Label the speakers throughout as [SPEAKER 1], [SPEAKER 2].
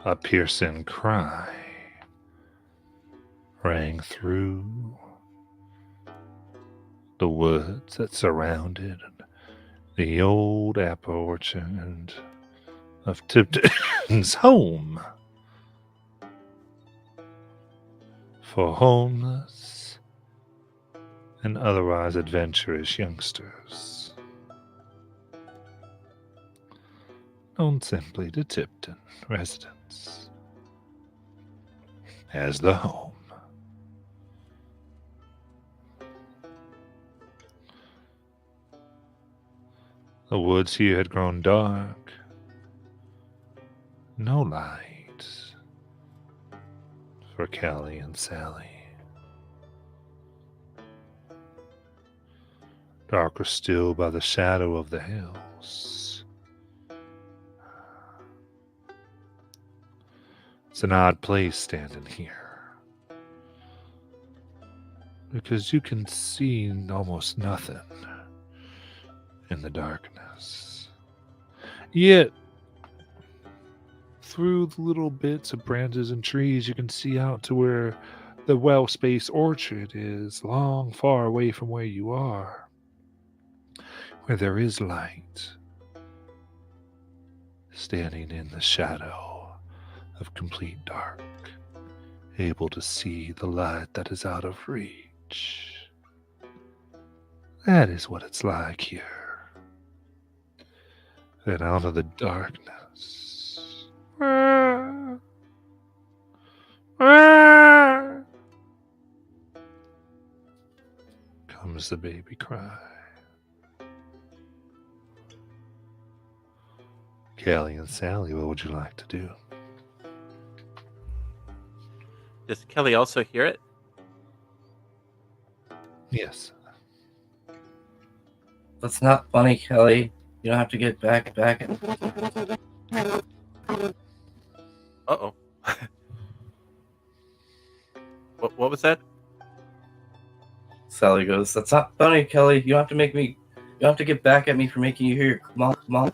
[SPEAKER 1] A piercing cry rang through the woods that surrounded the old apple orchard of Tipton's home for homeless and otherwise adventurous youngsters, known simply to Tipton residents as the home. The woods here had grown dark, no light for Callie and Sally. Darker still by the shadow of the hills. It's an odd place standing here, because you can see almost nothing in the darkness. Yet, through the little bits of branches and trees, you can see out to where the well-spaced orchard is, long far away from where you are, where there is light, standing in the shadow of complete dark, able to see the light that is out of reach. That is what it's like here. Then out of the darkness, comes the baby cry. Callie and Sally, what would you like to do?
[SPEAKER 2] Does Kelly also hear it?
[SPEAKER 1] Yes.
[SPEAKER 3] That's not funny, Kelly. You don't have to get back.
[SPEAKER 2] Uh-oh. What was that?
[SPEAKER 3] Sally goes, "That's not funny, Kelly. You don't have to make me. You don't have to get back at me for making you hear your mom."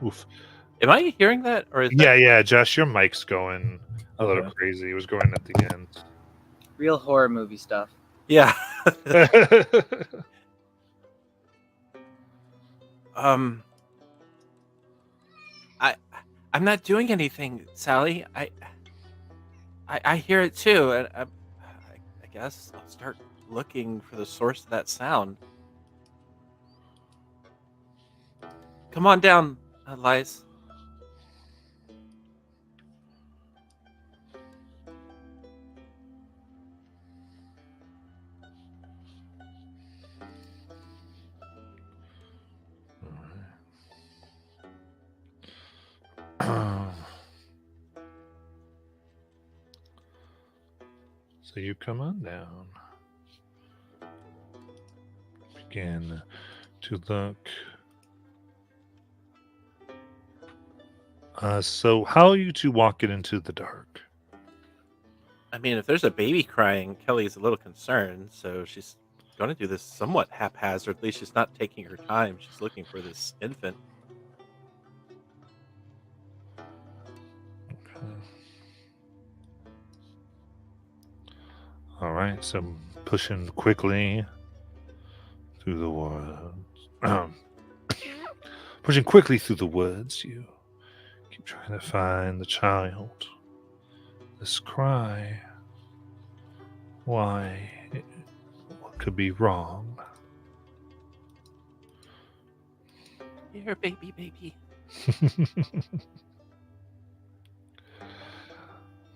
[SPEAKER 1] Oof.
[SPEAKER 2] Am I hearing that, or is
[SPEAKER 1] Yeah, Josh, your mic's going a little crazy. It was going at the end.
[SPEAKER 4] Real horror movie stuff.
[SPEAKER 2] Yeah. I'm not doing anything, Sally. I hear it too, and I guess I'll start looking for the source of that sound. Come on down, Lice.
[SPEAKER 1] So you come on down. Begin to look. So how are you two walking into the dark?
[SPEAKER 2] I mean, if there's a baby crying, Kelly's a little concerned, so she's going to do this somewhat haphazardly. She's not taking her time. She's looking for this infant.
[SPEAKER 1] Okay. All right, so pushing quickly through the woods. Pushing quickly through the woods, you keep trying to find the child. This cry. Why? What could be wrong?
[SPEAKER 2] Here, baby.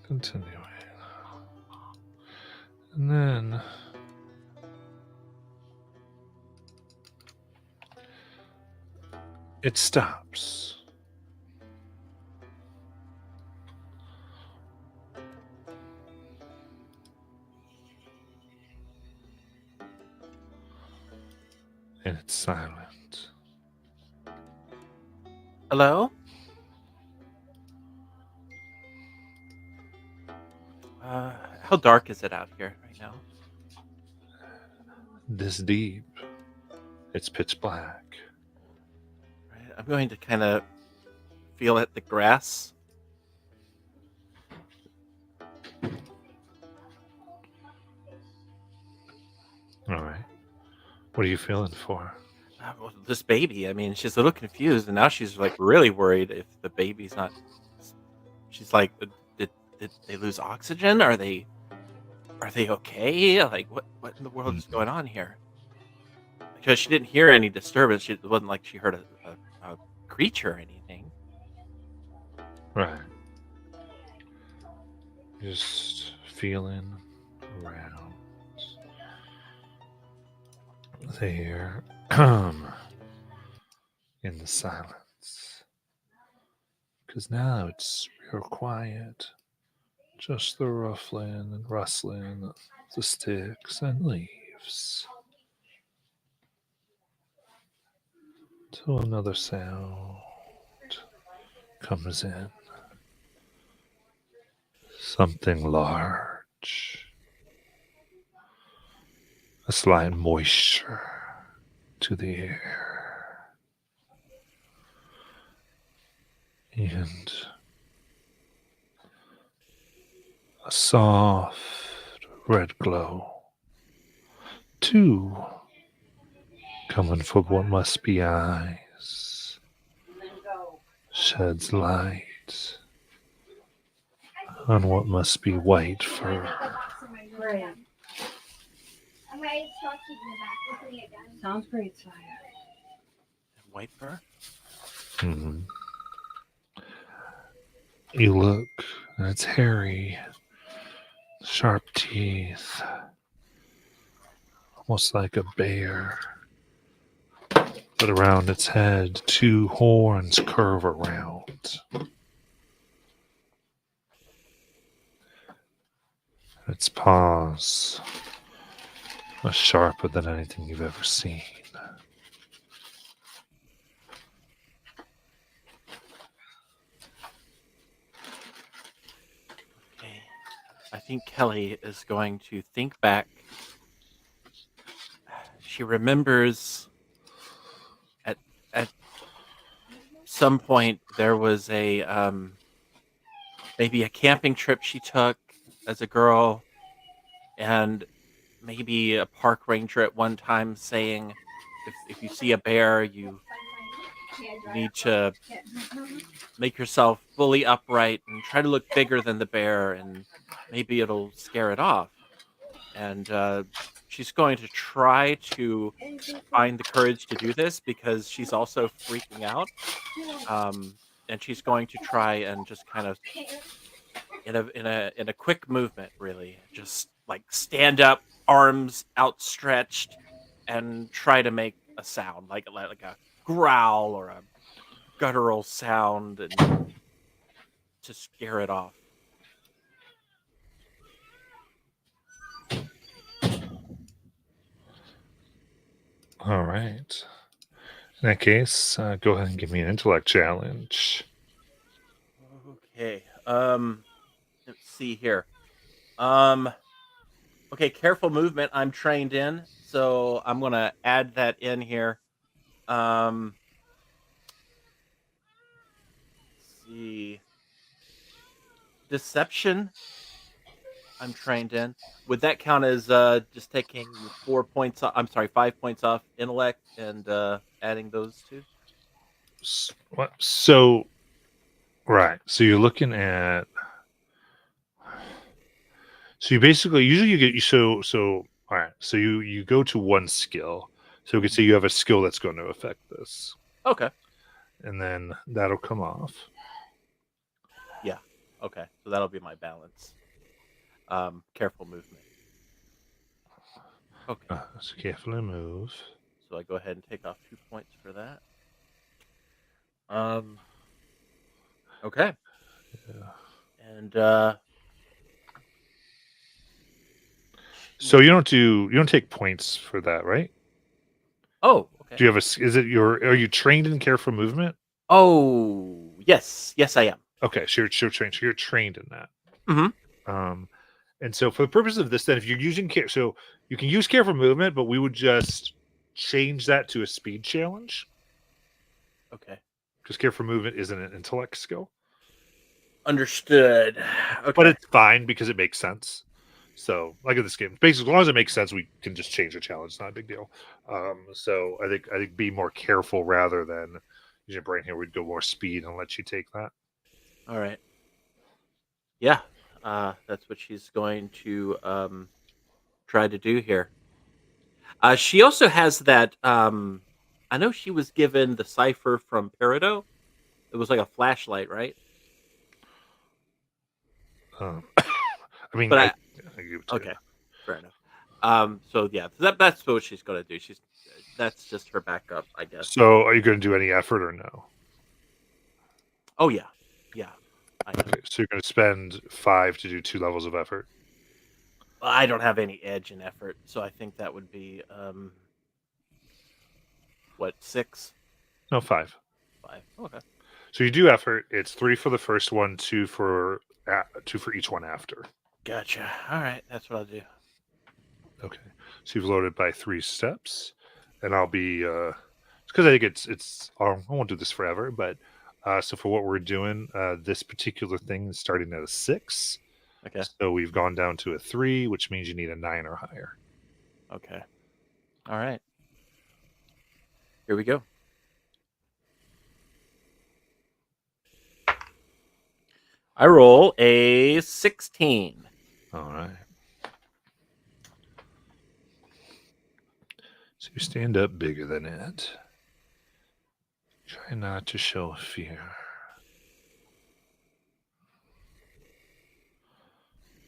[SPEAKER 1] Continuing. And then it stops. And it's silent.
[SPEAKER 2] Hello? How dark is it out here right now?
[SPEAKER 1] This deep. It's pitch black.
[SPEAKER 2] Right, I'm going to kind of feel at the grass.
[SPEAKER 1] All right. What are you feeling for?
[SPEAKER 2] Well, this baby, I mean, she's a little confused, and now she's like really worried if the baby's not. She's like, did they lose oxygen? Are they okay? Like, what in the world is going on here? Because she didn't hear any disturbance. It wasn't like she heard a creature or anything.
[SPEAKER 1] Right. Just feeling around there in the silence. Because now it's real quiet. Just the ruffling and rustling of the sticks and leaves. Till another sound comes in. Something large. A slight moisture to the air. And a soft red glow. Two coming from what must be eyes. Sheds light on what must be white fur.
[SPEAKER 5] Sounds great, Sire.
[SPEAKER 2] White fur.
[SPEAKER 1] Mhm. You look, and it's hairy, sharp teeth, almost like a bear. But around its head, two horns curve around. Its paws are sharper than anything you've ever seen.
[SPEAKER 2] Okay. I think Kelly is going to think back. She remembers at some point there was a maybe a camping trip she took as a girl, and maybe a park ranger at one time saying if you see a bear, you need to make yourself fully upright and try to look bigger than the bear, and maybe it'll scare it off. And she's going to try to find the courage to do this because she's also freaking out. And she's going to try and just kind of in a quick movement, really, just like stand up, arms outstretched, and try to make a sound like a growl or a guttural sound, and to scare it off.
[SPEAKER 1] All right. In that case, go ahead and give me an intellect challenge.
[SPEAKER 2] Okay. Let's see here. Um. Okay, careful movement. I'm trained in, so I'm gonna add that in here. Um. Let's see. Deception. I'm trained in. Would that count as just taking 4 points off? I'm sorry, 5 points off intellect and adding those two?
[SPEAKER 1] What? So, right. So you're looking at. So you basically usually you get so all right. So you go to one skill. So we could say you have a skill that's going to affect this,
[SPEAKER 2] Okay.
[SPEAKER 1] and then that'll come off.
[SPEAKER 2] Yeah. Okay. So that'll be my balance. Careful movement. Okay.
[SPEAKER 1] So carefully move.
[SPEAKER 2] So I go ahead and take off 2 points for that. Okay.
[SPEAKER 1] Yeah.
[SPEAKER 2] And
[SPEAKER 1] So you don't take points for that, right?
[SPEAKER 2] oh, okay.
[SPEAKER 1] Do you have are you trained in careful movement?
[SPEAKER 2] Oh, yes, I am.
[SPEAKER 1] Okay, so you're trained. So you're trained in that.
[SPEAKER 2] Mhm.
[SPEAKER 1] And so for the purpose of this, then if you're using so you can use careful movement, but we would just change that to a speed challenge.
[SPEAKER 2] Okay.
[SPEAKER 1] because careful movement isn't an intellect skill,
[SPEAKER 2] Understood.
[SPEAKER 1] but
[SPEAKER 2] Okay.
[SPEAKER 1] it's fine because it makes sense. So, like in this game, basically, as long as it makes sense, we can just change the challenge. It's not a big deal. So I think be more careful rather than use your brain here. We'd go more speed and let you take that.
[SPEAKER 2] All right. Yeah. That's what she's going to try to do here. She also has that. I know she was given the cipher from Peridot. It was like a flashlight, right?
[SPEAKER 1] I mean,
[SPEAKER 2] But
[SPEAKER 1] I
[SPEAKER 2] I
[SPEAKER 1] give it to you.
[SPEAKER 2] okay, fair enough. So yeah, that's what she's gonna do. That's just her backup, I guess.
[SPEAKER 1] So, are you going to do any effort or no?
[SPEAKER 2] Oh yeah, yeah. I am.
[SPEAKER 1] Okay, so you're going to spend 5 to do 2 levels of effort.
[SPEAKER 2] I don't have any edge in effort, so I think that would be what 6,
[SPEAKER 1] No, 5.
[SPEAKER 2] 5. Okay,
[SPEAKER 1] So you do effort. It's 3 for the first one, 2 for 2 for each one after.
[SPEAKER 2] gotcha. All right, that's what I'll do.
[SPEAKER 1] Okay, so you've loaded by 3 steps, and I'll be because I think it's I won't do this forever, but so for what we're doing, this particular thing is starting at a 6.
[SPEAKER 2] Okay,
[SPEAKER 1] So we've gone down to a 3, which means you need a 9 or higher.
[SPEAKER 2] okay. All right. Here we go. I roll a 16.
[SPEAKER 1] All right. So you stand up bigger than it. Try not to show fear.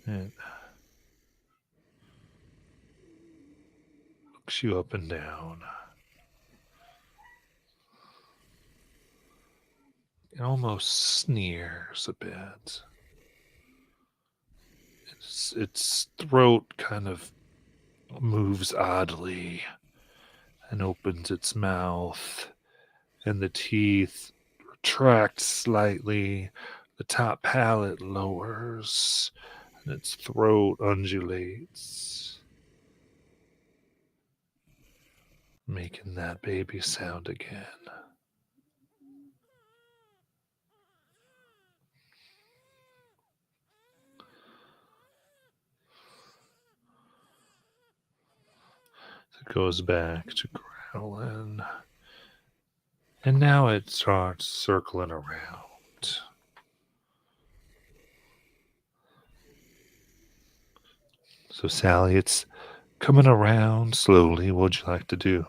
[SPEAKER 1] It looks you up and down. It almost sneers a bit. Its throat kind of moves oddly and opens its mouth, and the teeth retract slightly. The top palate lowers, and its throat undulates, making that baby sound again. It goes back to growling, and now it starts circling around. So, Sally, it's coming around slowly. What'd you like to do?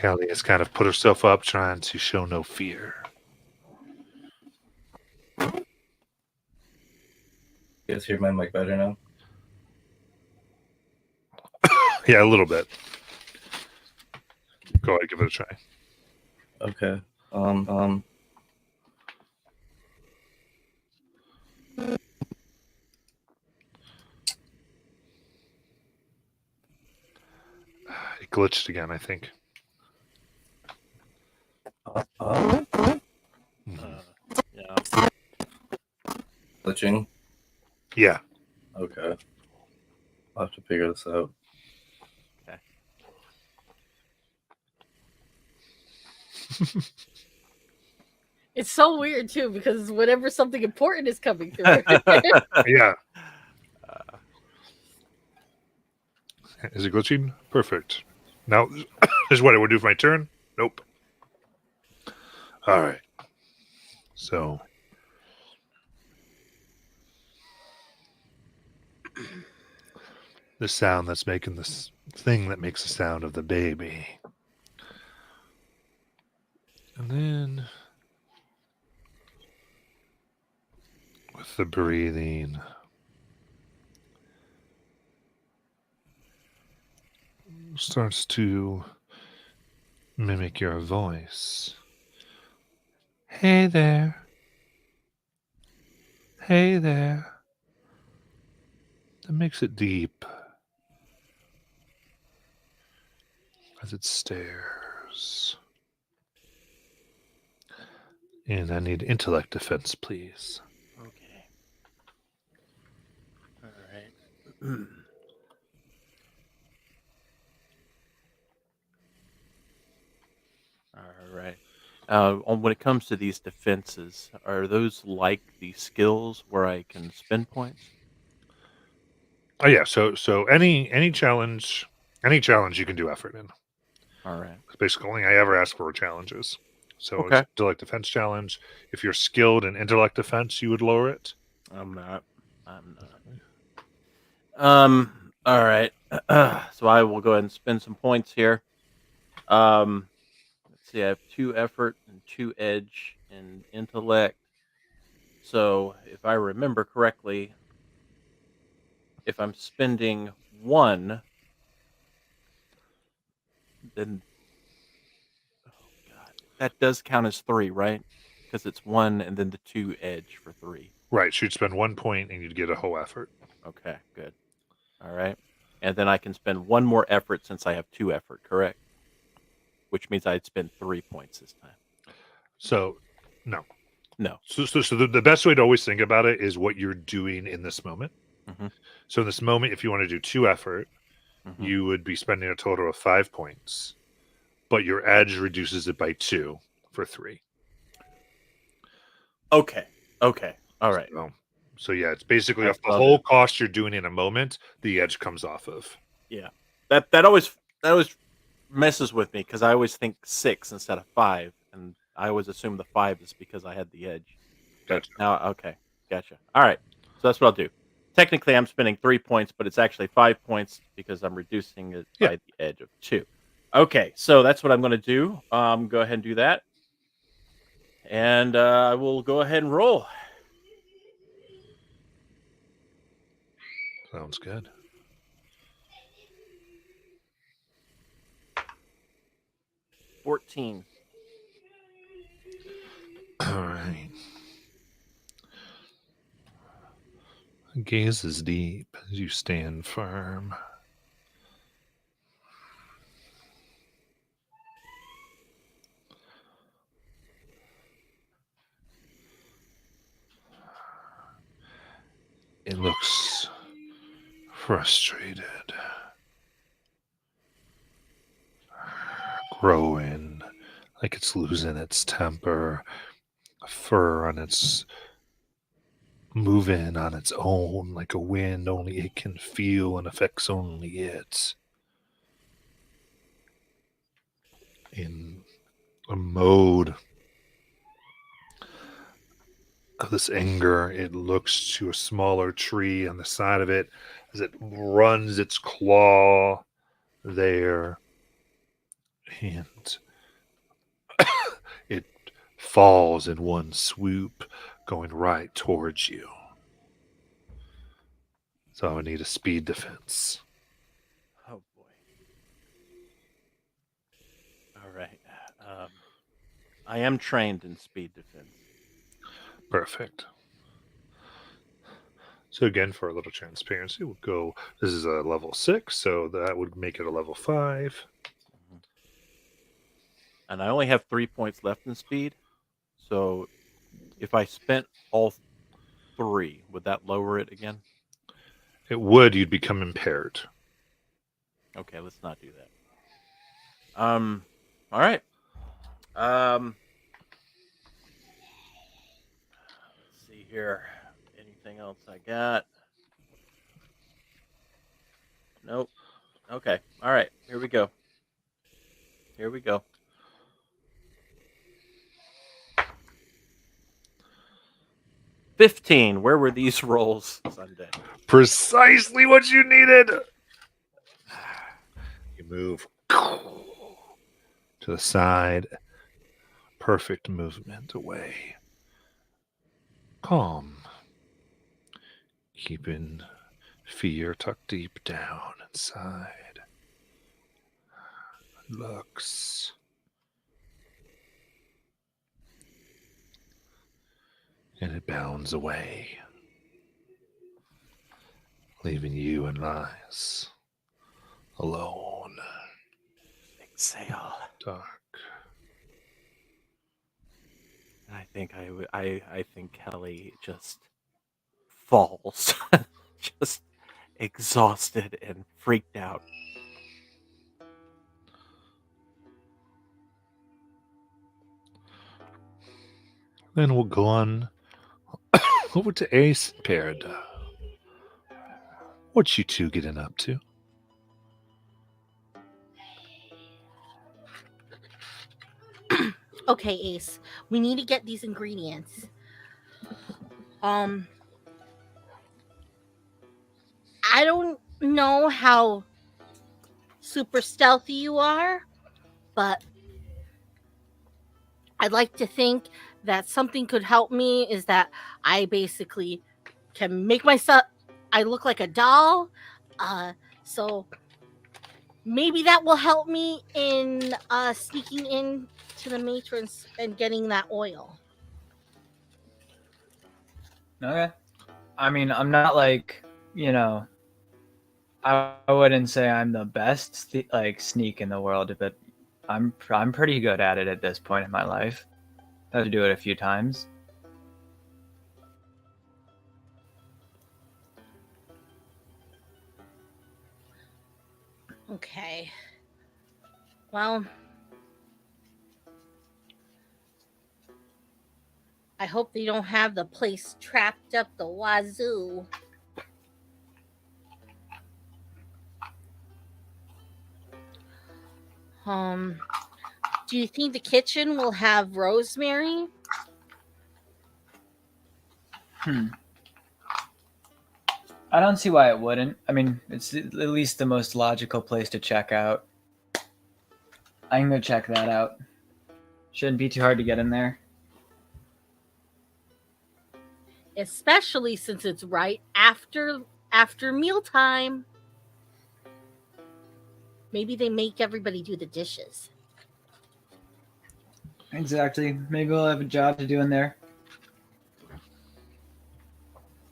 [SPEAKER 1] Callie has kind of put herself up, trying to show no fear.
[SPEAKER 3] You guys hear my mic better now?
[SPEAKER 1] Yeah, a little bit. Go ahead, give it a try.
[SPEAKER 3] Okay.
[SPEAKER 1] It glitched again, I think.
[SPEAKER 2] Yeah.
[SPEAKER 3] Glitching.
[SPEAKER 1] Yeah.
[SPEAKER 3] Okay. I'll have to figure this out.
[SPEAKER 2] Okay.
[SPEAKER 6] It's so weird too because whenever something important is coming through,
[SPEAKER 1] Yeah. Is it glitching? Perfect. Now, this is what I would do for my turn? Nope. All right. So, the sound that's making this thing that makes the sound of the baby. And then, with the breathing, starts to mimic your voice. Hey there. Hey there. That makes it deep as it stares. And I need intellect defense, please.
[SPEAKER 2] Okay. All right. All right. When it comes to these defenses, are those like the skills where I can spend points?
[SPEAKER 1] Oh yeah, so any challenge you can do effort in.
[SPEAKER 2] All right.
[SPEAKER 1] It's basically only I ever ask for are challenges. So it's
[SPEAKER 2] Okay.
[SPEAKER 1] intellect defense challenge. If you're skilled in intellect defense, you would lower it.
[SPEAKER 2] I'm not. I'm not. All right. So I will go ahead and spend some points here. Let's see. I have 2 effort and 2 edge and intellect. So if I remember correctly, if I'm spending 1, then oh god, that does count as 3, right? Because it's 1 and then the 2 edge for 3.
[SPEAKER 1] Right. So you'd spend 1 point and you'd get a whole effort.
[SPEAKER 2] Okay, good. All right. And then I can spend 1 more effort since I have 2 effort, correct? Which means I'd spend 3 points this time.
[SPEAKER 1] So no.
[SPEAKER 2] No.
[SPEAKER 1] So the best way to always think about it is what you're doing in this moment.
[SPEAKER 2] Mhm.
[SPEAKER 1] So in this moment, if you want to do 2 effort,
[SPEAKER 2] Mhm.
[SPEAKER 1] you would be spending a total of 5 points, but your edge reduces it by 2 for 3.
[SPEAKER 2] Okay. Okay. All right.
[SPEAKER 1] So yeah, it's basically
[SPEAKER 2] That's
[SPEAKER 1] off the
[SPEAKER 2] what I'll
[SPEAKER 1] whole
[SPEAKER 2] do.
[SPEAKER 1] cost you're doing in a moment, the edge comes off of.
[SPEAKER 2] Yeah. That always messes with me because I always think 6 instead of 5, and I always assume the 5 is because I had the edge. But
[SPEAKER 1] Gotcha.
[SPEAKER 2] now, okay, gotcha. All right, so that's what I'll do. Technically, I'm spending 3 points, but it's actually 5 points because I'm reducing it
[SPEAKER 1] Yeah.
[SPEAKER 2] by the edge of 2. Okay, so that's what I'm going to do. Go ahead and do that, and I will go ahead and roll.
[SPEAKER 1] Sounds good.
[SPEAKER 2] $14.
[SPEAKER 1] All right. Gazes deep as you stand firm. It looks frustrated, growing, like it's losing its temper, fur on its moving on its own, like a wind only it can feel and affects only it. In a mode of this anger, it looks to a smaller tree on the side of it as it runs its claw there, and it falls in one swoop, going right towards you. So I would need a speed defense.
[SPEAKER 2] Oh boy. All right. I am trained in speed defense.
[SPEAKER 1] Perfect. So again, for a little transparency, we'll go. This is a level 6, so that would make it a level 5.
[SPEAKER 2] Mhm. And I only have 3 points left in speed. So if I spent all 3, would that lower it again?
[SPEAKER 1] It would. You'd become impaired.
[SPEAKER 2] Okay, let's not do that. All right. Let's see here. Anything else I got? Nope. Okay. All right. Here we go. Here we go. $15. Where were these rolls Sunday?
[SPEAKER 1] Precisely what you needed. You move to the side. Perfect movement away. Calm. Keeping fear tucked deep down inside. Looks. And it bounds away, leaving you and Lies alone.
[SPEAKER 2] Exhale.
[SPEAKER 1] Dark.
[SPEAKER 2] And I think I think Kelly just falls, just exhausted and freaked out.
[SPEAKER 1] Then we'll go on over to Ace and Perida. What you two getting up to?
[SPEAKER 6] Okay, Ace. We need to get these ingredients. I don't know how super stealthy you are, but I'd like to think that something could help me is that I basically can make myself I look like a doll. So maybe that will help me in sneaking in to the matrons and getting that oil.
[SPEAKER 4] Okay. I mean, I'm not like, I wouldn't say I'm the best sneak in the world, but I'm pretty good at it at this point in my life. Had to do it a few times.
[SPEAKER 6] Okay. Well, I hope they don't have the place trapped up the wazoo. Do you think the kitchen will have rosemary?
[SPEAKER 4] I don't see why it wouldn't. I mean, it's at least the most logical place to check out. I can go check that out. Shouldn't be too hard to get in there.
[SPEAKER 6] Especially since it's right after mealtime. Maybe they make everybody do the dishes.
[SPEAKER 4] Exactly. Maybe we'll have a job to do in there.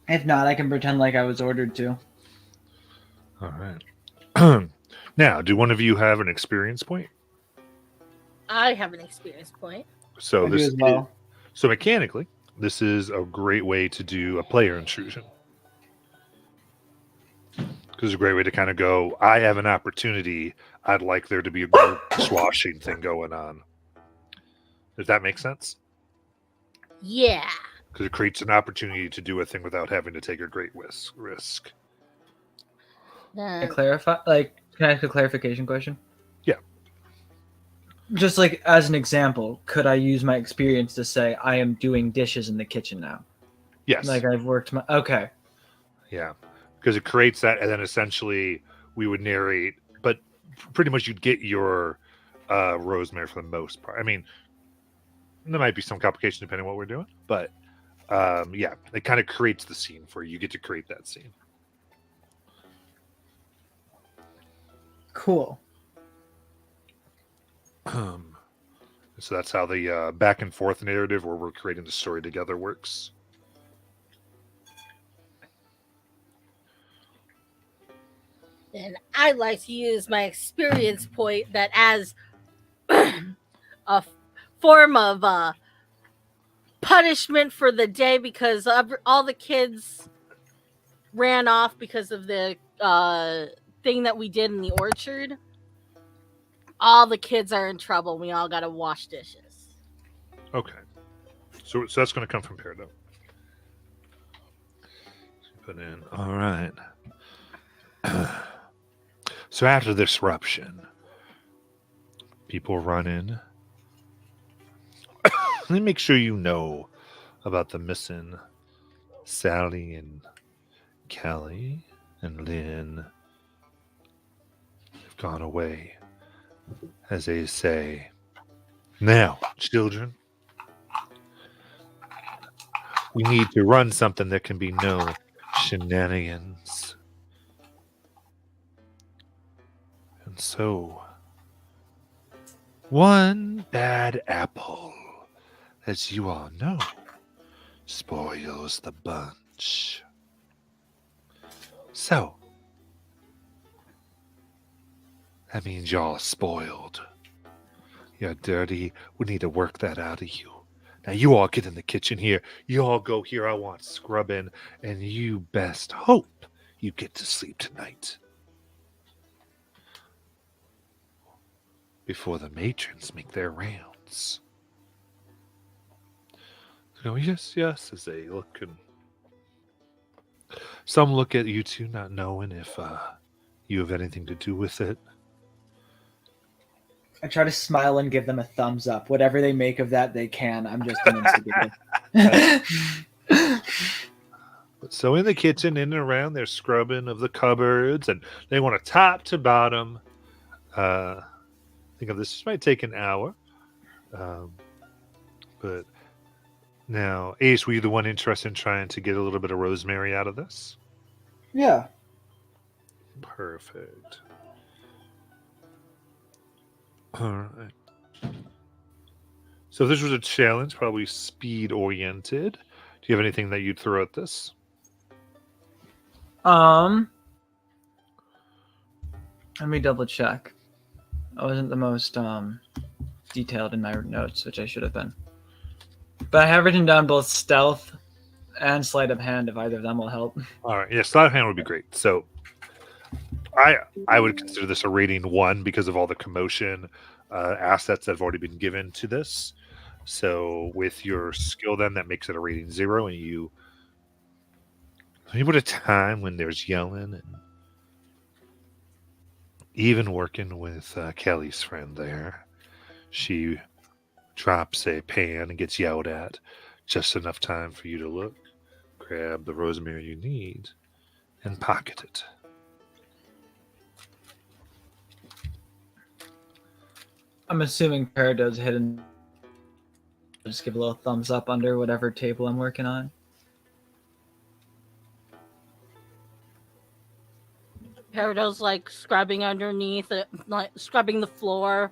[SPEAKER 4] If not, I can pretend like I was ordered to.
[SPEAKER 1] All right. Now, do one of you have an experience point?
[SPEAKER 6] I have an experience point.
[SPEAKER 1] So
[SPEAKER 4] I do as well.
[SPEAKER 1] So mechanically, this is a great way to do a player intrusion. Because it's a great way to kind of go, I have an opportunity. I'd like there to be a group swashing thing going on. Does that make sense?
[SPEAKER 6] Yeah.
[SPEAKER 1] Because it creates an opportunity to do a thing without having to take a great risk.
[SPEAKER 4] Can I clarify? Can I ask a clarification question?
[SPEAKER 1] Yeah.
[SPEAKER 4] Just like as an example, could I use my experience to say I am doing dishes in the kitchen now?
[SPEAKER 1] Yes.
[SPEAKER 4] Like I've worked my okay.
[SPEAKER 1] Yeah. Because it creates that, and then essentially we would narrate, but pretty much you'd get your rosemary for the most part. I mean, there might be some complication depending on what we're doing, but yeah, it kind of creates the scene for you. You get to create that scene.
[SPEAKER 4] Cool.
[SPEAKER 1] So that's how the back and forth narrative where we're creating the story together works.
[SPEAKER 6] Then I'd like to use my experience point that as a form of punishment for the day because all the kids ran off because of the thing that we did in the orchard. All the kids are in trouble. We all got to wash dishes.
[SPEAKER 1] Okay. So that's going to come from Peridot. Put in. All right. So after the disruption, people run in. Let me make sure you know about the missing Sally and Kelly and Lynn. They've gone away, as they say. Now, children, we need to run something that can be no shenanigans. And so, one bad apple, as you all know, spoils the bunch. So, that means y'all are spoiled. You're dirty. We need to work that out of you. Now, you all get in the kitchen here. You all go here. I want scrubbing. And you best hope you get to sleep tonight. Before the matrons make their rounds. Go, yes, yes, as they look, and some look at you two, not knowing if you have anything to do with it.
[SPEAKER 4] I try to smile and give them a thumbs up. Whatever they make of that, they can. I'm just an instigator.
[SPEAKER 1] So in the kitchen, in and around, they're scrubbing of the cupboards, and they want to top to bottom. Think of this might take an hour, but now, Ace, were you the one interested in trying to get a little bit of rosemary out of this?
[SPEAKER 4] Yeah.
[SPEAKER 1] Perfect. All right. So if this was a challenge, probably speed oriented. Do you have anything that you'd throw at this?
[SPEAKER 4] Let me double check. I wasn't the most detailed in my notes, which I should have been. But I have written down both stealth and sleight of hand, if either of them will help.
[SPEAKER 1] All right. Yeah, sleight of hand would be great. So I would consider this a rating 1 because of all the commotion assets that have already been given to this. So with your skill, then that makes it a rating 0, and you put a time when there's yelling, and even working with Kelly's friend there, she drops a pan and gets yelled at. Just enough time for you to look, grab the rosemary you need, and pocket it.
[SPEAKER 4] I'm assuming Perido's hidden. Just give a little thumbs up under whatever table I'm working on.
[SPEAKER 6] Perido's like scrubbing underneath it, like scrubbing the floor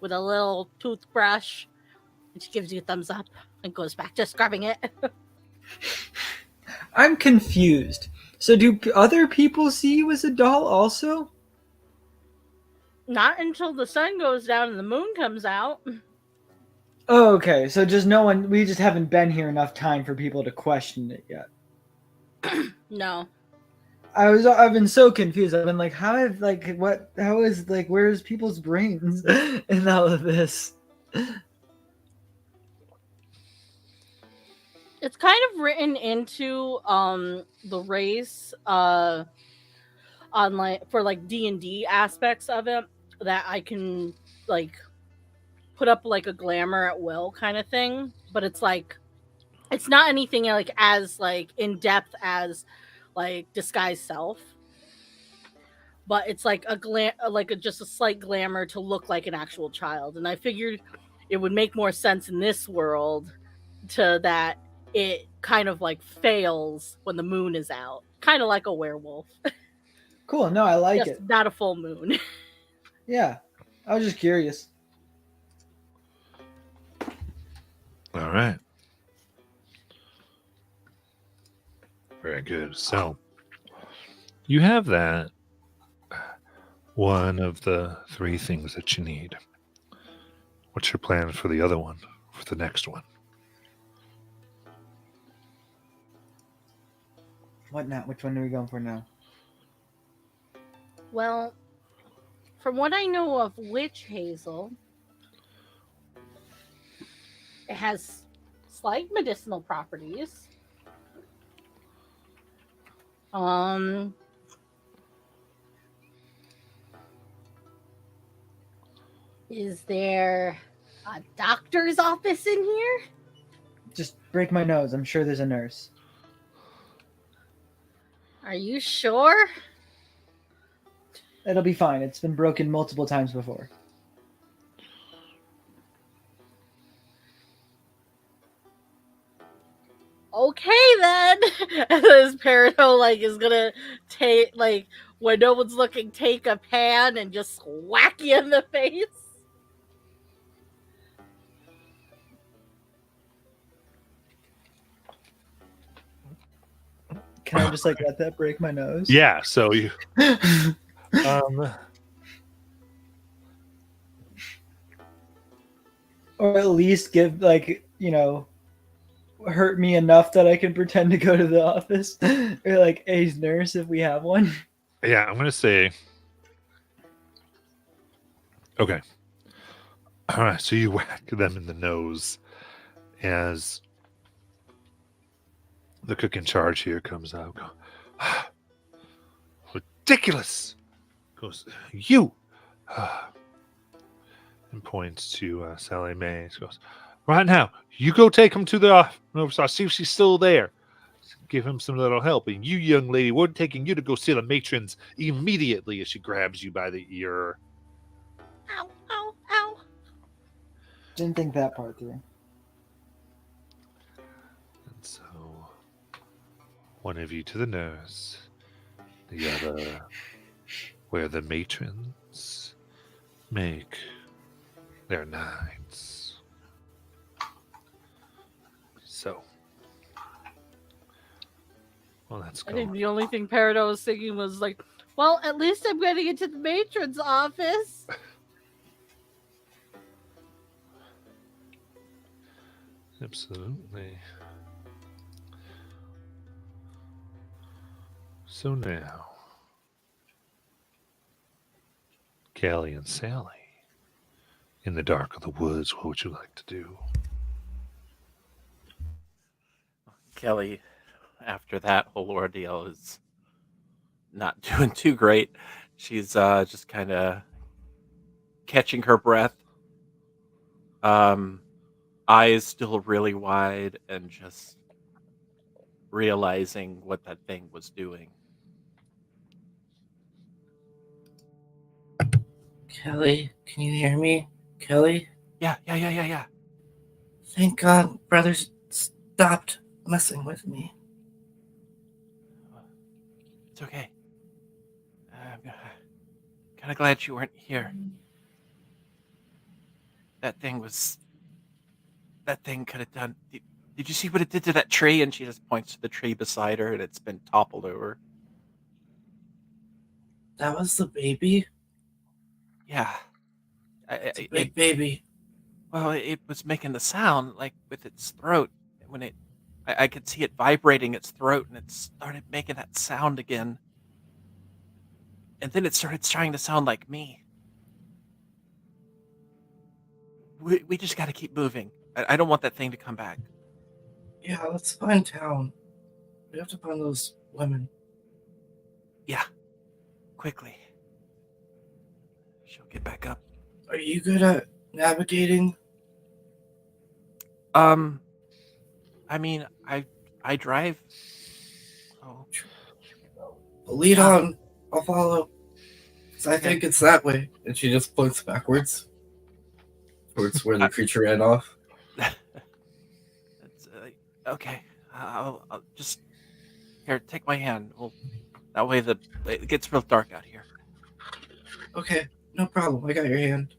[SPEAKER 6] with a little toothbrush. And she gives you a thumbs up and goes back to scrubbing it.
[SPEAKER 4] I'm confused. So do other people see you as a doll also?
[SPEAKER 6] Not until the sun goes down and the moon comes out.
[SPEAKER 4] Oh, okay. So just no one. We just haven't been here enough time for people to question it yet.
[SPEAKER 6] No.
[SPEAKER 4] I've been so confused. I've been like, where's people's brains in all of this?
[SPEAKER 6] It's kind of written into the race on like for like D&D aspects of it that I can like put up like a glamour at will kind of thing, but it's like it's not anything like as like in depth as like disguise self, but it's like just a slight glamour to look like an actual child, and I figured it would make more sense in this world to that it kind of like fails when the moon is out, kind of like a werewolf.
[SPEAKER 4] Cool. No, I like
[SPEAKER 6] Just
[SPEAKER 4] it.
[SPEAKER 6] not a full moon.
[SPEAKER 4] Yeah, I was just curious.
[SPEAKER 1] All right. Very good. So you have that one of the 3 things that you need. What's your plan for the other one, for the next one?
[SPEAKER 4] What now? Which one are we going for now?
[SPEAKER 6] Well, from what I know of witch hazel, it has slight medicinal properties. Is there a doctor's office in here?
[SPEAKER 4] Just break my nose. I'm sure there's a nurse.
[SPEAKER 6] Are you sure?
[SPEAKER 4] It'll be fine. It's been broken multiple times before.
[SPEAKER 6] Okay then. And this Peridot like is gonna take like when no one's looking, take a pan and just whack you in the face.
[SPEAKER 4] Can I just like let that break my nose?
[SPEAKER 1] Yeah, so you
[SPEAKER 4] Or at least give hurt me enough that I can pretend to go to the office or like a nurse if we have one.
[SPEAKER 1] yeah, I'm gonna say okay. All right, so you whack them in the nose as the cook in charge here comes out. Ridiculous! Goes, you! And points to Sally Mae. She goes, right now, you go take him to the office. I'll see if she's still there. Give him some little help. And you, young lady, we're taking you to go see the matrons immediately as she grabs you by the ear.
[SPEAKER 6] Ow, ow, ow.
[SPEAKER 7] Didn't think that part through.
[SPEAKER 1] And so, one of you to the nurse, the other where the matrons make their nights. So, well, let's
[SPEAKER 6] I
[SPEAKER 1] go.
[SPEAKER 6] think the only thing Peridot was thinking was like, well, at least I'm getting into the matron's office.
[SPEAKER 1] Absolutely. So now, Callie and Sally, in the dark of the woods, what would you like to do?
[SPEAKER 2] Kelly, after that whole ordeal, is not doing too great. She's just kind of catching her breath. Eyes still really wide and just realizing what that thing was doing.
[SPEAKER 3] Kelly, can you hear me? Kelly?
[SPEAKER 2] Yeah.
[SPEAKER 3] Thank God brothers stopped messing with me.
[SPEAKER 2] It's okay. I'm kind of glad you weren't here. That thing could have done. Did you see what it did to that tree? And she just points to the tree beside her, and it's been toppled over.
[SPEAKER 3] That was the baby?
[SPEAKER 2] Yeah.
[SPEAKER 3] It's a big baby.
[SPEAKER 2] Well, it was making the sound like with its throat. When I could see it vibrating its throat, and it started making that sound again. And then it started trying to sound like me. We just got to keep moving. I don't want that thing to come back.
[SPEAKER 3] Yeah, let's find town. We have to find those women.
[SPEAKER 2] Yeah. Quickly. She'll get back up.
[SPEAKER 3] Are you good at navigating?
[SPEAKER 2] I mean, I drive. Oh.
[SPEAKER 3] Lead on. I'll follow. 'Cause I think it's that way. And she just points backwards. Towards where the creature ran off.
[SPEAKER 2] That's, okay. I'll just here. Take my hand. That way it gets real dark out here.
[SPEAKER 3] Okay, no problem. I got your hand.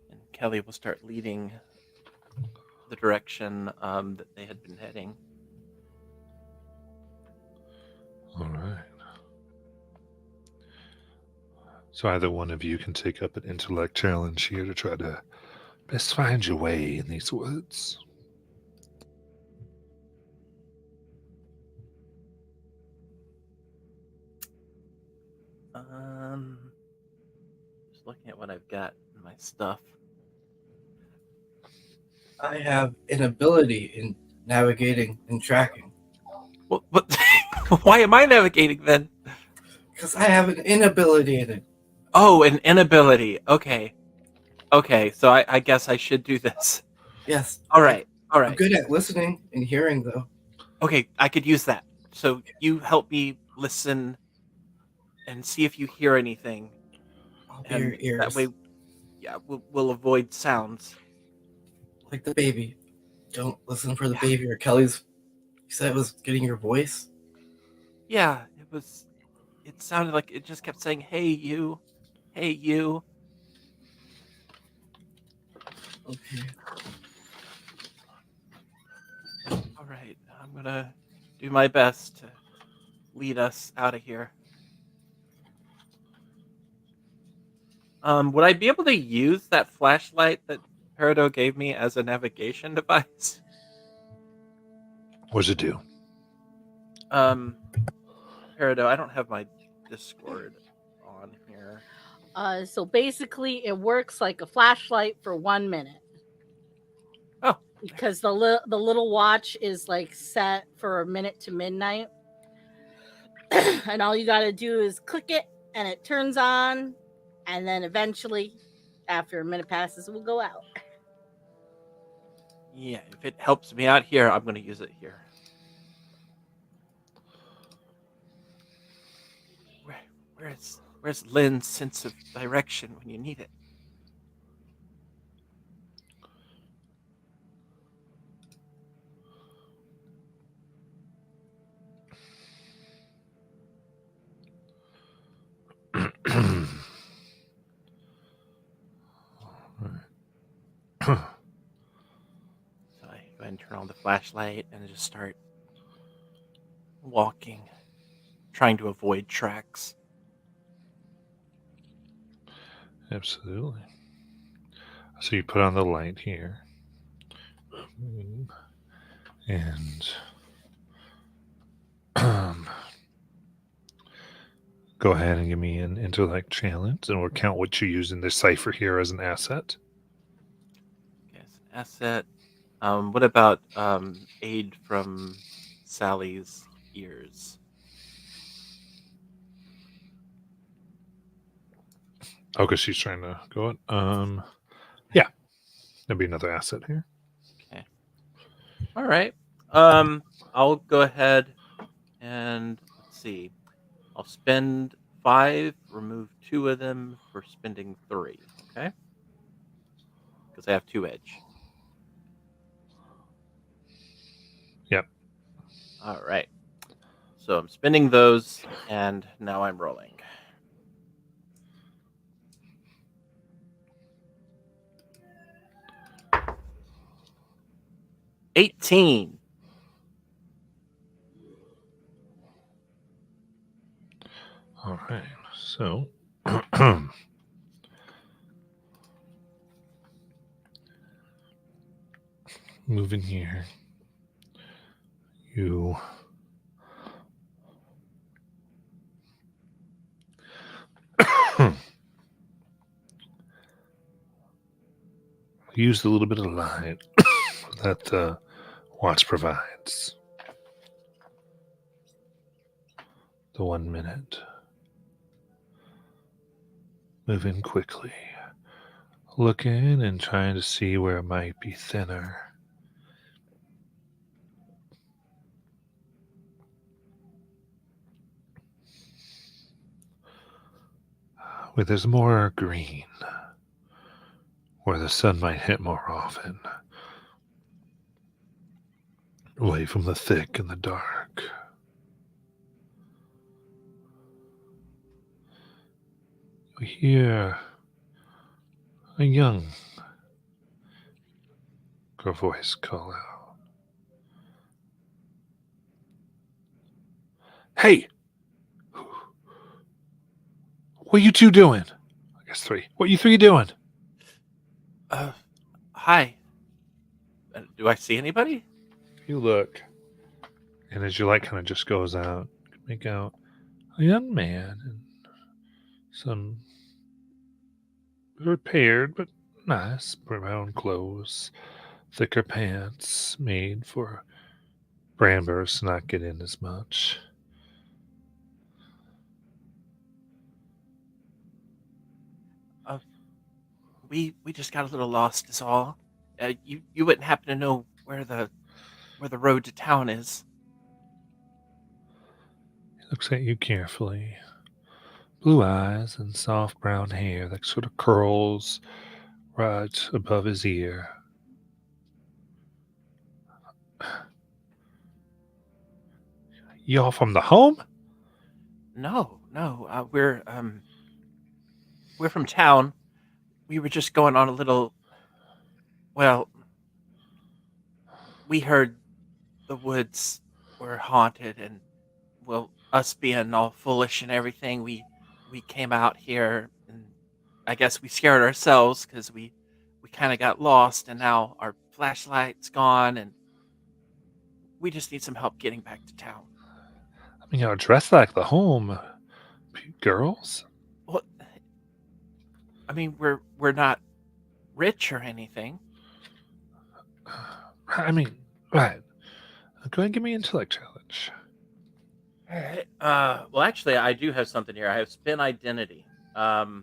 [SPEAKER 2] And Kelly will start leading the direction that they had been heading.
[SPEAKER 1] All right. So either one of you can take up an intellect challenge here to try to best find your way in these woods.
[SPEAKER 2] Just looking at what I've got in my stuff.
[SPEAKER 3] I have an ability in navigating and tracking.
[SPEAKER 2] What? Why am I navigating then?
[SPEAKER 3] Because I have an inability in it.
[SPEAKER 2] Oh, an inability. Okay. So I guess I should do this.
[SPEAKER 3] Yes.
[SPEAKER 2] All right.
[SPEAKER 3] I'm good at listening and hearing, though.
[SPEAKER 2] Okay, I could use that. So you help me listen and see if you hear anything.
[SPEAKER 3] I'll be your ears.
[SPEAKER 2] That way, yeah, we'll avoid sounds.
[SPEAKER 3] Like the baby. Don't listen for the baby or Kelly's. You said it was getting your voice?
[SPEAKER 2] Yeah, it sounded like it just kept saying, "Hey, you. Hey, you."
[SPEAKER 3] Okay.
[SPEAKER 2] All right, I'm gonna do my best to lead us out of here. Would I be able to use that flashlight that Peridot gave me as a navigation device?
[SPEAKER 1] What does it do?
[SPEAKER 2] Peridot, I don't have my Discord on here.
[SPEAKER 6] So basically, it works like a flashlight for 1 minute.
[SPEAKER 2] Oh,
[SPEAKER 6] because the little watch is like set for a minute to midnight. And all you got to do is click it and it turns on, and then eventually after a minute passes it will go out.
[SPEAKER 2] Yeah, if it helps me out here, I'm going to use it here. Where's Lynn's sense of direction when you need it? So I go ahead and turn on the flashlight and just start walking, trying to avoid tracks.
[SPEAKER 1] Absolutely. So you put on the light here. And go ahead and give me an intellect challenge, and we'll count what you use in this cipher here as an asset.
[SPEAKER 2] Okay, it's an asset. What about aid from Sally's ears?
[SPEAKER 1] Oh, because she's trying to go it. Yeah, there'll be another asset here.
[SPEAKER 2] Okay. All right. I'll go ahead and let's see. I'll spend 5, remove 2 of them for spending 3. Okay. Because I have 2 edge.
[SPEAKER 1] Yep.
[SPEAKER 2] All right. So I'm spending those, and now I'm rolling. $18.
[SPEAKER 1] All right. So moving here, you use the little bit of light that the watch provides. The 1 minute. Moving quickly. Looking and trying to see where it might be thinner. Where there's more green. Where the sun might hit more often. Away from the thick and the dark. We hear a young girl voice call out. Hey! What you two doing? I guess 3. What you 3 doing?
[SPEAKER 2] Hi. Do I see anybody?
[SPEAKER 1] You look, and as your light kind of just goes out, you can make out a young man in some repaired but nice brown clothes, thicker pants made for Brambers to not get in as much.
[SPEAKER 2] We just got a little lost is all. You wouldn't happen to know where the road to town is?
[SPEAKER 1] He looks at you carefully. Blue eyes and soft brown hair that sort of curls right above his ear. Y'all from the home?
[SPEAKER 2] No. We're from town. We were just going on a little. Well, we heard the woods were haunted, and well, us being all foolish and everything, we came out here, and I guess we scared ourselves because we kind of got lost, and now our flashlight's gone, and we just need some help getting back to town.
[SPEAKER 1] I mean, y'all dressed like the home girls.
[SPEAKER 2] Well, I mean, we're not rich or anything.
[SPEAKER 1] I mean, right. Go ahead and give me an intellect challenge.
[SPEAKER 2] All right. Well, actually, I do have something here. I have spin identity.
[SPEAKER 1] Hmm.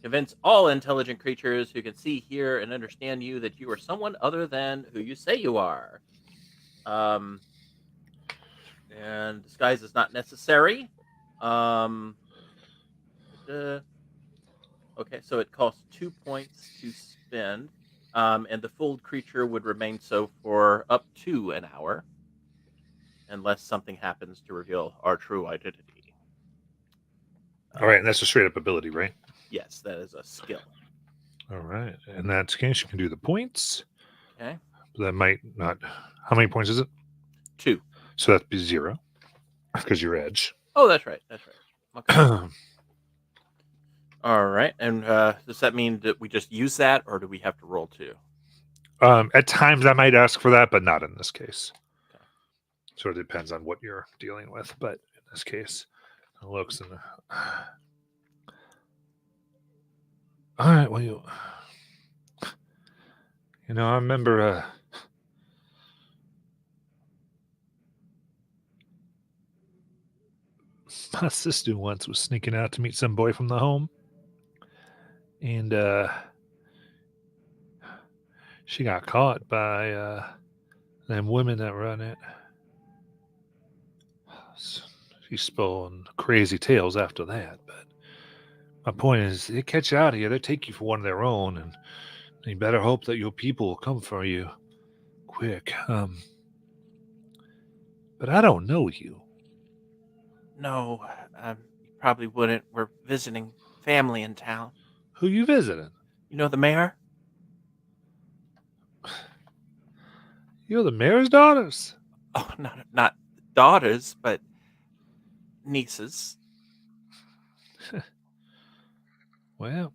[SPEAKER 2] Convince all intelligent creatures who can see, hear, and understand you that you are someone other than who you say you are. Um, and disguise is not necessary. Um, uh, okay, so it costs 2 points to spend, and the fooled creature would remain so for up to an hour, unless something happens to reveal our true identity.
[SPEAKER 1] All right, and that's a straight up ability, right?
[SPEAKER 2] Yes, that is a skill.
[SPEAKER 1] All right. In that case, you can do the points.
[SPEAKER 2] Okay,
[SPEAKER 1] But that might not. How many points is it?
[SPEAKER 2] 2.
[SPEAKER 1] So that'd be 0 because you're edge.
[SPEAKER 2] Oh, that's right. That's right. Okay. All right. And does that mean that we just use that, or do we have to roll 2?
[SPEAKER 1] At times, I might ask for that, but not in this case.
[SPEAKER 2] Okay.
[SPEAKER 1] So it depends on what you're dealing with. But in this case, it looks and. All right. Well, I remember. My sister once was sneaking out to meet some boy from the home, and she got caught by them women that run it. She spun crazy tales after that, but my point is, they catch you out of here, they take you for one of their own, and you better hope that your people will come for you quick. But I don't know you.
[SPEAKER 2] No, you probably wouldn't. We're visiting family in town.
[SPEAKER 1] Who you visiting?
[SPEAKER 2] You know the mayor?
[SPEAKER 1] You're the mayor's daughters.
[SPEAKER 2] Oh, not daughters, but nieces.
[SPEAKER 1] Well,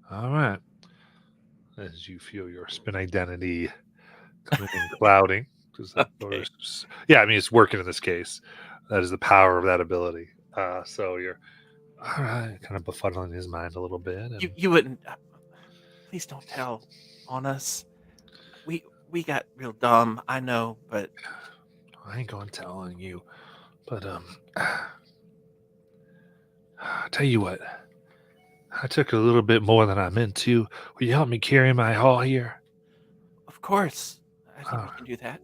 [SPEAKER 1] all right. As you feel your spin identity coming in clouding, because
[SPEAKER 2] Okay.
[SPEAKER 1] yeah, I mean it's working in this case. That is the power of that ability. So you're all right, kind of befuddling his mind a little bit. And,
[SPEAKER 2] You wouldn't. Please don't tell on us. We got real dumb. I know, but
[SPEAKER 1] I ain't going to tell on you, but tell you what, I took a little bit more than I meant to. Will you help me carry my haul here?
[SPEAKER 2] of course, I think we
[SPEAKER 1] Ah.
[SPEAKER 2] can do that.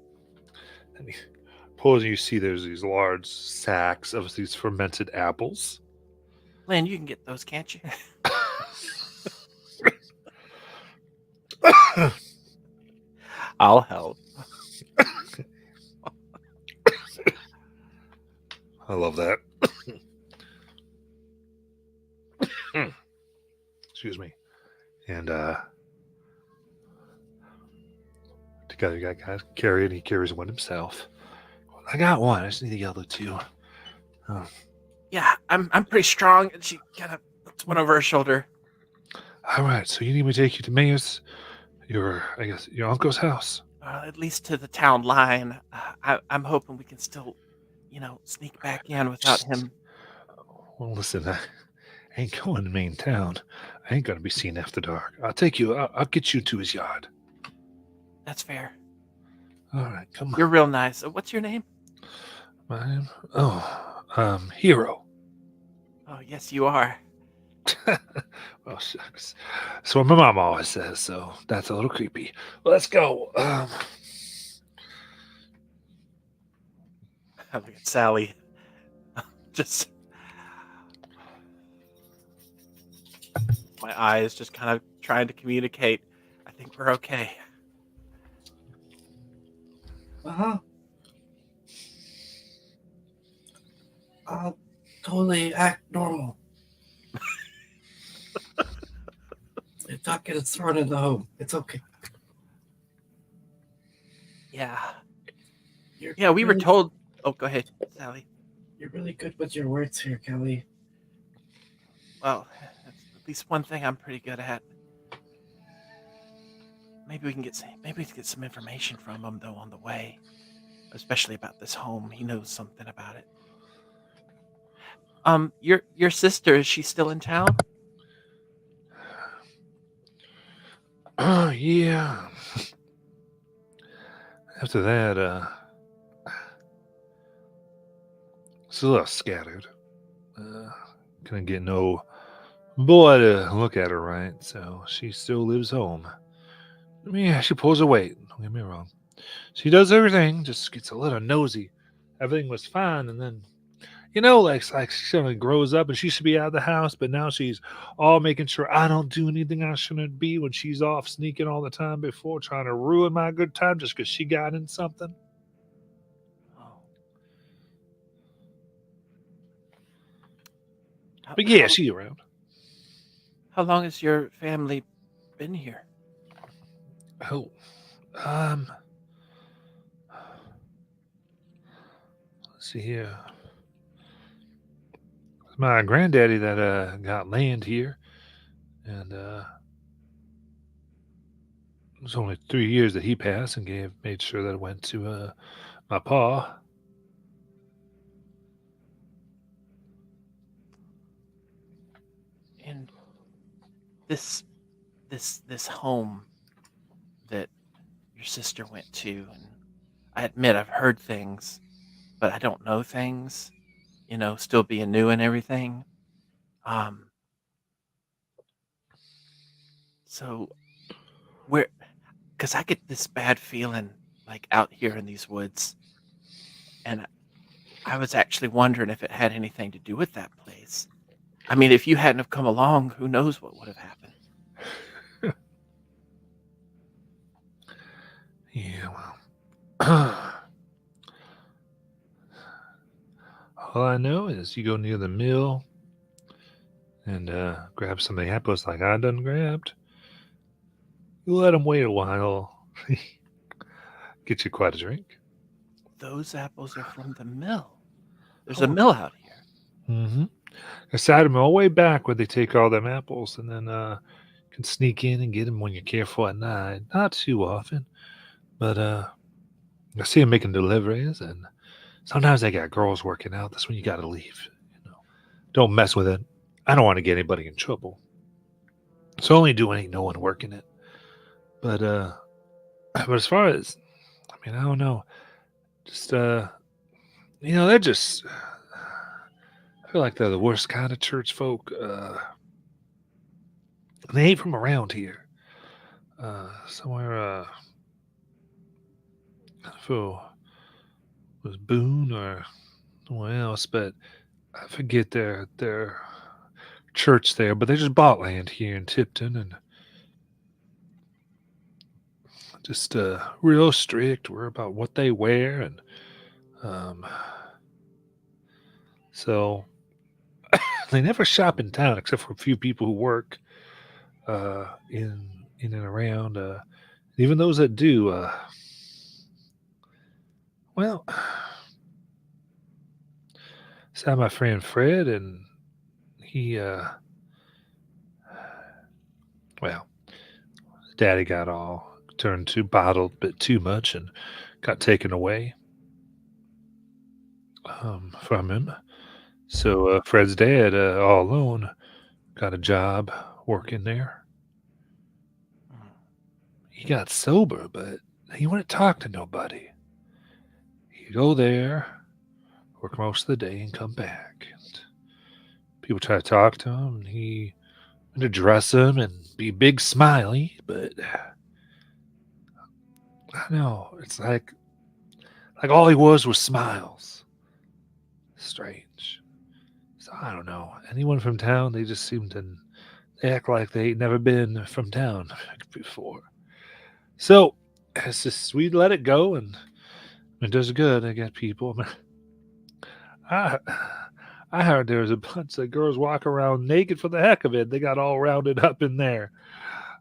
[SPEAKER 1] And he pulls, and you see there's these large sacks of these fermented apples.
[SPEAKER 2] Lynn, you can get those, can't you? I'll help.
[SPEAKER 1] I love that. Excuse me. And together you got guys carry it, and he carries one himself. I got one. I just need the other two.
[SPEAKER 2] Yeah, I'm pretty strong. And she kind of puts one over her shoulder.
[SPEAKER 1] All right, so you need me to take you to Mayor's, your uncle's house.
[SPEAKER 2] At least to the town line. I'm hoping we can still, sneak back in without him.
[SPEAKER 1] Well, listen, I ain't going to main town. I ain't going to be seen after dark. I'll take you. I'll get you to his yard.
[SPEAKER 2] That's fair.
[SPEAKER 1] All right, come on.
[SPEAKER 2] You're real nice. What's your name?
[SPEAKER 1] My name? Hero.
[SPEAKER 2] Oh, yes, you are.
[SPEAKER 1] Well, shucks. That's what my mom always says, so that's a little creepy. Well, let's go.
[SPEAKER 2] I look at Sally. Just my eyes just kind of trying to communicate. I think we're okay.
[SPEAKER 3] Uh-huh. I'll totally act normal. It's not getting thrown in the home. It's okay.
[SPEAKER 2] Yeah.
[SPEAKER 3] You're
[SPEAKER 2] Yeah, we were
[SPEAKER 3] really-
[SPEAKER 2] told. Oh, go ahead, Sally.
[SPEAKER 3] You're really good with your words here, Kelly.
[SPEAKER 2] Well, that's at least one thing I'm pretty good at. Maybe we can get some information from him though on the way, especially about this home. He knows something about it. Your sister, is she still in town?
[SPEAKER 1] Yeah. After that, it's a little scattered. Uh, couldn't get no boy to look at her right, so she still lives home. I mean, yeah, she pulls her weight. Don't get me wrong. She does everything, just gets a little nosy. Everything was fine, and then like she suddenly grows up and she should be out of the house, but now she's all making sure I don't do anything I shouldn't be when she's off sneaking all the time before, trying to ruin my good time just because she got in something.
[SPEAKER 2] Oh. How,
[SPEAKER 1] But yeah,
[SPEAKER 2] how,
[SPEAKER 1] she around.
[SPEAKER 2] how long has your family been here?
[SPEAKER 1] Oh, um, let's see here. My granddaddy that got land here, and it was only 3 years that he passed, and made sure that it went to my pa.
[SPEAKER 2] And this this home that your sister went to, and I admit I've heard things, but I don't know things, still being new and everything. Um, so where, because I get this bad feeling like out here in these woods, and I was actually wondering if it had anything to do with that place. I mean, if you hadn't have come along, who knows what would have happened.
[SPEAKER 1] Yeah, well, all I know is you go near the mill and grab some of the apples like I done grabbed. You let them wait a while. Get you quite a drink.
[SPEAKER 2] Those apples are from the mill. There's a
[SPEAKER 1] Oh,
[SPEAKER 2] mill out here.
[SPEAKER 1] mm-hmm. I sat them all the way back where they take all them apples, and then can sneak in and get them when you're careful at night. Not too often, but I see them making deliveries, and sometimes they got girls working out. That's when you got to leave. Don't mess with it. I don't want to get anybody in trouble. So only doing ain't no one working it. But but as far as I mean, I don't know. Just they're just. I feel like they're the worst kind of church folk. They ain't from around here. Somewhere. I don't know if it was Boone or someone else, but I forget their church there. But they just bought land here in Tipton and just real strict. We're about what they wear and um, so they never shop in town except for a few people who work in and around. Even those that do, well, saw my friend Fred, and he, well, his daddy got all turned to bottled a bit too much and got taken away from him. So Fred's dad, all alone, got a job working there.
[SPEAKER 2] Mm.
[SPEAKER 1] He got sober, but he wouldn't talk to nobody. He'd go there, work most of the day, and come back. And people try to talk to him, and he would address them and be big smiley, but I don't know. It's like all he was smiles. Strange. So I don't know. Anyone from town, they just seem to they act like they ain't never been from town before. So it's just we let it go, and it does good. I get people. I I heard there was a bunch of girls walk around naked for the heck of it. They got all rounded up in there.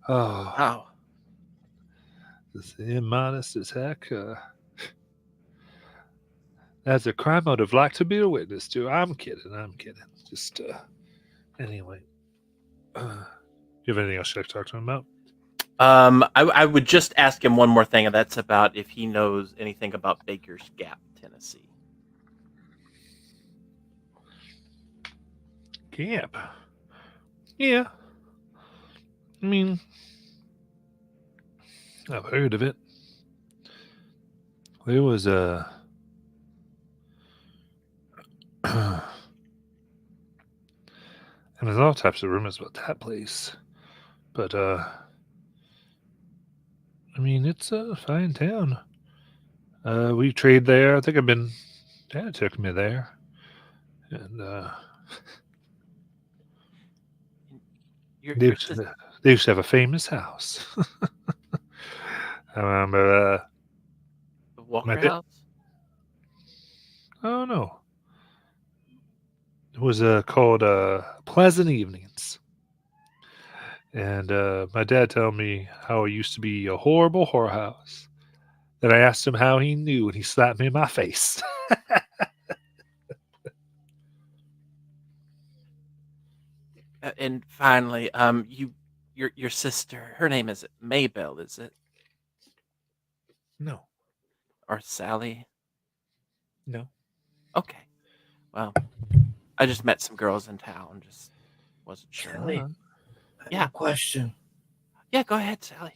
[SPEAKER 1] Oh,
[SPEAKER 2] Wow.
[SPEAKER 1] it's immodest as heck. That's a crime I would have liked to be a witness to. I'm kidding. I'm kidding. Just anyway. You have anything else you'd like to talk to him about?
[SPEAKER 2] I would just ask him one more thing, and that's about if he knows anything about Baker's Gap, Tennessee.
[SPEAKER 1] Camp. Yeah. I mean, I've heard of it. There was and there's all types of rumors about that place. But I mean, it's a fine town. We trade there. I think Dad took me there, and
[SPEAKER 2] Your
[SPEAKER 1] they
[SPEAKER 2] your
[SPEAKER 1] used
[SPEAKER 2] sis-
[SPEAKER 1] to, they used to have a famous house. I remember.
[SPEAKER 2] the
[SPEAKER 1] My
[SPEAKER 2] Walker
[SPEAKER 1] dad.
[SPEAKER 2] House.
[SPEAKER 1] Oh no, it was called Pleasant Evenings. And my dad told me how it used to be a horrible whorehouse. Then I asked him how he knew, and he slapped me in my face.
[SPEAKER 2] And finally, your sister. Her name is Maybelle, is it,
[SPEAKER 1] No,
[SPEAKER 2] or Sally?
[SPEAKER 1] no.
[SPEAKER 2] Okay. Well, I just met some girls in town. Just wasn't sure.
[SPEAKER 3] Sally,
[SPEAKER 1] Uh,
[SPEAKER 3] I have
[SPEAKER 2] Yeah.
[SPEAKER 3] a question.
[SPEAKER 2] Yeah, go ahead, Sally.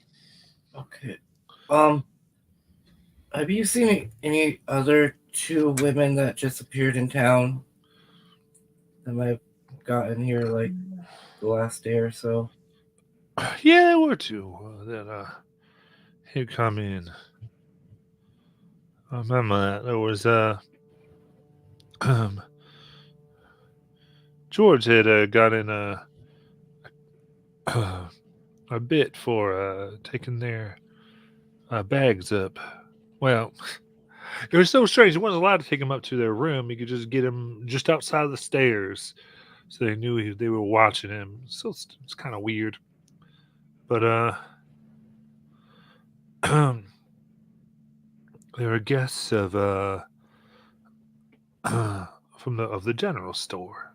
[SPEAKER 3] Okay. Have you seen any other two women that just appeared in town that might have gotten here like the last day or so?
[SPEAKER 1] Yeah, there were two that had come in. I remember that. There was um, George had gotten a bit for taking their bags up. Well, it was so strange. He wasn't allowed to take them up to their room. He could just get them just outside of the stairs, so they knew they were watching him. So it's kind of weird. But they were guests of from the general store.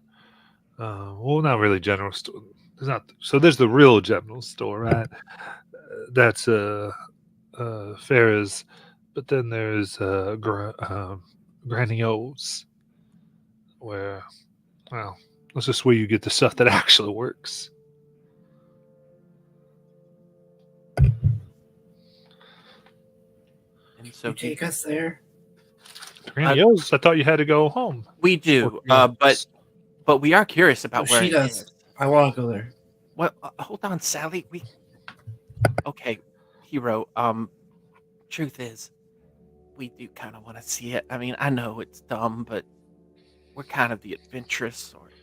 [SPEAKER 1] Well, not really general store. There's not. So there's the real general store, right? That's Farrah's, but then there's Granny O's, where, well, that's just where you get the stuff that actually works.
[SPEAKER 2] And so
[SPEAKER 3] You take us there?
[SPEAKER 1] Granny O's. I thought you had to go home.
[SPEAKER 2] we do,
[SPEAKER 1] Or-
[SPEAKER 2] but we are curious about
[SPEAKER 3] Oh,
[SPEAKER 2] where
[SPEAKER 3] she
[SPEAKER 2] it
[SPEAKER 3] does.
[SPEAKER 2] is.
[SPEAKER 3] I want to go there.
[SPEAKER 2] Well, hold on, Sally. Okay, hero. Truth is, we do kind of want to see it. I mean, I know it's dumb, but we're kind of the adventurous sort.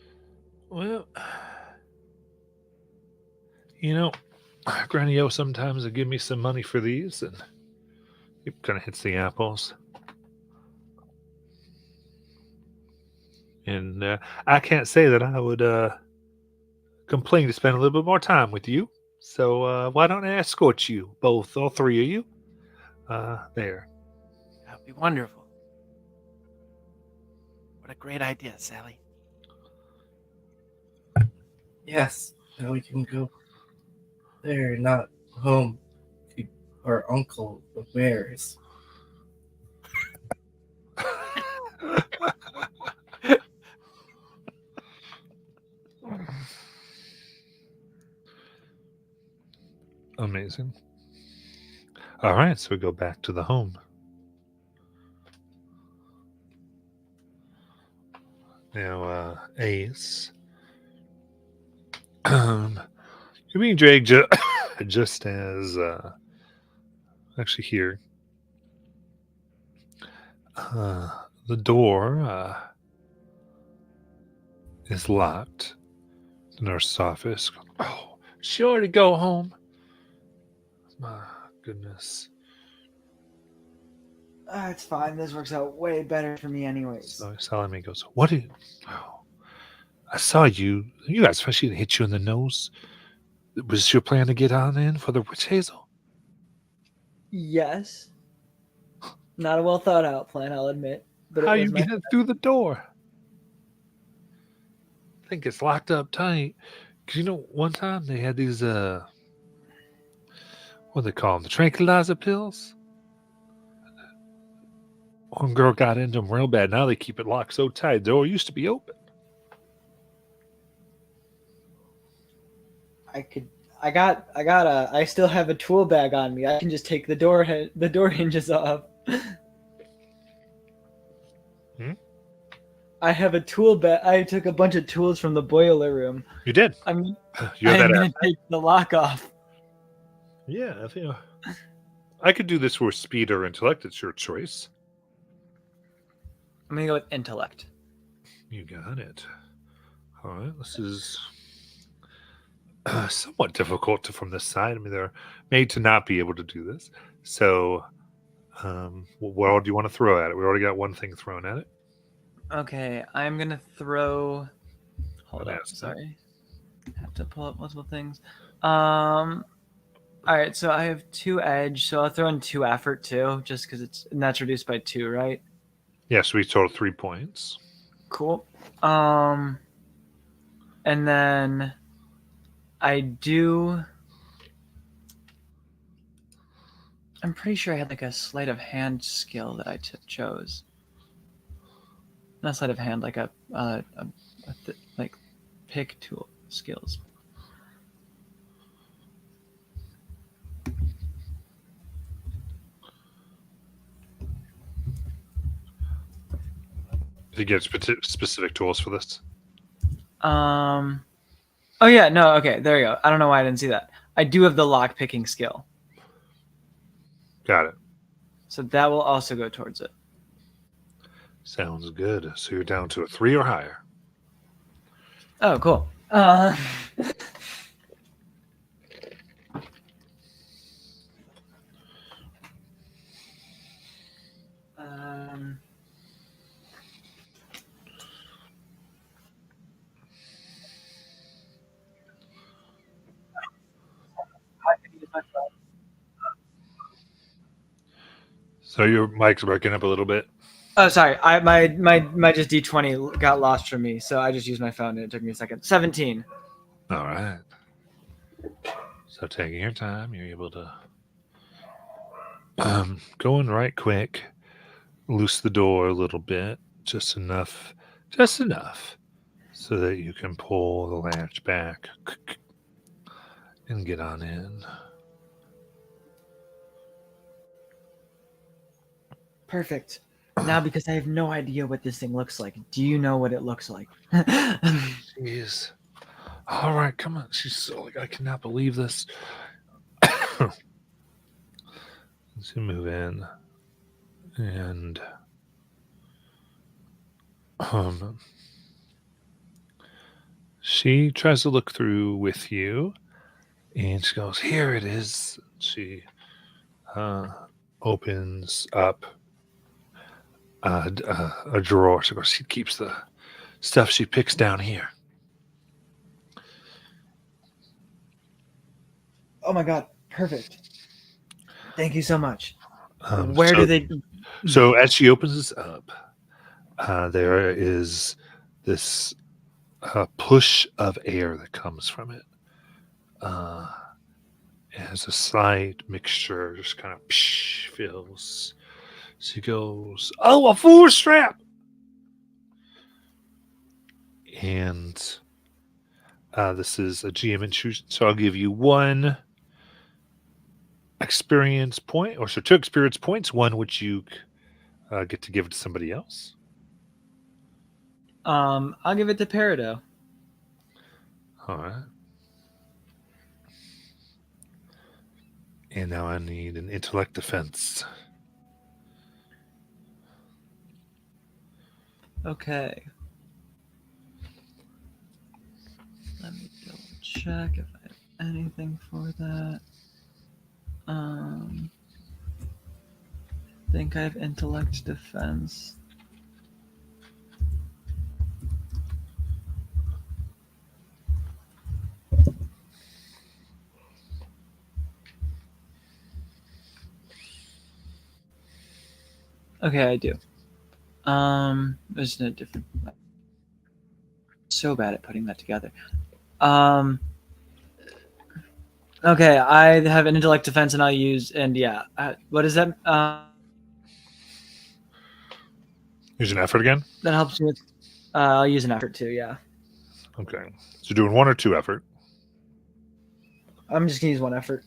[SPEAKER 1] Well, you know, Granny O sometimes will give me some money for these, and it kind of hits the apples. And I can't say that I would complain to spend a little bit more time with you. So why don't I escort you, both, all three of you, there?
[SPEAKER 2] That'd be wonderful. What a great idea, Sally.
[SPEAKER 3] Yes. Now we can go there, not home to our uncle the mayor's.
[SPEAKER 1] Amazing. All right, so we go back to the home. Now, Ace, you're being dragged just as actually here. The door is locked. The nurse's office. Oh, sure to go home. My goodness.
[SPEAKER 7] It's fine. This works out way better for me, anyways.
[SPEAKER 1] So Salome goes, "What did? Oh, I saw you. You guys, especially to hit you in the nose. Was your plan to get on in for the witch hazel?
[SPEAKER 7] Yes. Not a well thought out plan, I'll admit. But
[SPEAKER 1] How
[SPEAKER 7] it
[SPEAKER 1] you
[SPEAKER 7] was my
[SPEAKER 1] getting through the door? I think it's locked up tight. Cause you know, one time they had these what do they call them? The tranquilizer pills. One girl got into them real bad. Now they keep it locked so tight. The door used to be open.
[SPEAKER 7] I still have a tool bag on me. I can just take the door hinges off. I have a tool bag. I took a bunch of tools from the boiler room.
[SPEAKER 1] You did.
[SPEAKER 7] I'm
[SPEAKER 1] You have
[SPEAKER 7] I'm
[SPEAKER 1] that.
[SPEAKER 7] gonna take the lock off.
[SPEAKER 1] Yeah, I think I could do this for speed or intellect. It's your choice.
[SPEAKER 4] I'm gonna go with intellect.
[SPEAKER 1] You got it. All right, this is somewhat difficult from this side. I mean, they're made to not be able to do this. So, what all do you want to throw at it? We already got one thing thrown at it.
[SPEAKER 4] Okay, I'm gonna throw. Hold
[SPEAKER 1] An
[SPEAKER 4] up,
[SPEAKER 1] asset.
[SPEAKER 4] sorry. Have to pull up multiple things. All right, so I have 2 edge, so I'll throw in 2 effort too, just because that's reduced by 2, right?
[SPEAKER 1] Yes, we total 3 points.
[SPEAKER 4] Cool. And then I'm pretty sure I had like a sleight of hand skill that I chose. Not sleight of hand, like like pick tool skills.
[SPEAKER 1] Did you get specific tools for this?
[SPEAKER 4] Oh yeah, no, okay, there you go. I don't know why I didn't see that. I do have the lock picking skill,
[SPEAKER 1] Got it.
[SPEAKER 4] so that will also go towards it.
[SPEAKER 1] Sounds good. So you're down to a 3 or higher.
[SPEAKER 4] Oh, cool.
[SPEAKER 1] So your mic's breaking up a little bit.
[SPEAKER 4] Oh, sorry. My just D20 got lost from me, so I just used my phone and it took me a second. 17.
[SPEAKER 1] All right. So taking your time, you're able to go in right quick, loose the door a little bit, just enough, so that you can pull the latch back and get on in.
[SPEAKER 4] Perfect. Now, because I have no idea what this thing looks like, do you know what it looks like?
[SPEAKER 1] Jeez. All right, come on. She's so like, I cannot believe this. Let's move in. And she tries to look through with you, and she goes, "Here it is." She opens up a drawer. So she keeps the stuff she picks down here.
[SPEAKER 7] Oh my god, perfect.
[SPEAKER 4] Thank you so much.
[SPEAKER 1] So-
[SPEAKER 4] do they?
[SPEAKER 1] So as she opens this up, there is this push of air that comes from it. It has a slight mixture, just kind of fills. She goes, "Oh, a fool strap!" And this is a GM intrusion, so I'll give you 1 experience point, or so 2 experience points, 1 which you get to give to somebody else.
[SPEAKER 4] I'll give it to Peridot.
[SPEAKER 1] All right. And now I need an intellect defense.
[SPEAKER 4] Okay. Let me double check if I have anything for that. I think I have intellect defense. Okay, I do. There's no different. So bad at putting that together. Okay, I have an intellect defense, and I'll use what is that?
[SPEAKER 1] Use an effort again.
[SPEAKER 4] That helps with. I'll use an effort too. Yeah.
[SPEAKER 1] Okay. So you're doing 1 or 2 effort.
[SPEAKER 7] I'm just gonna use one effort.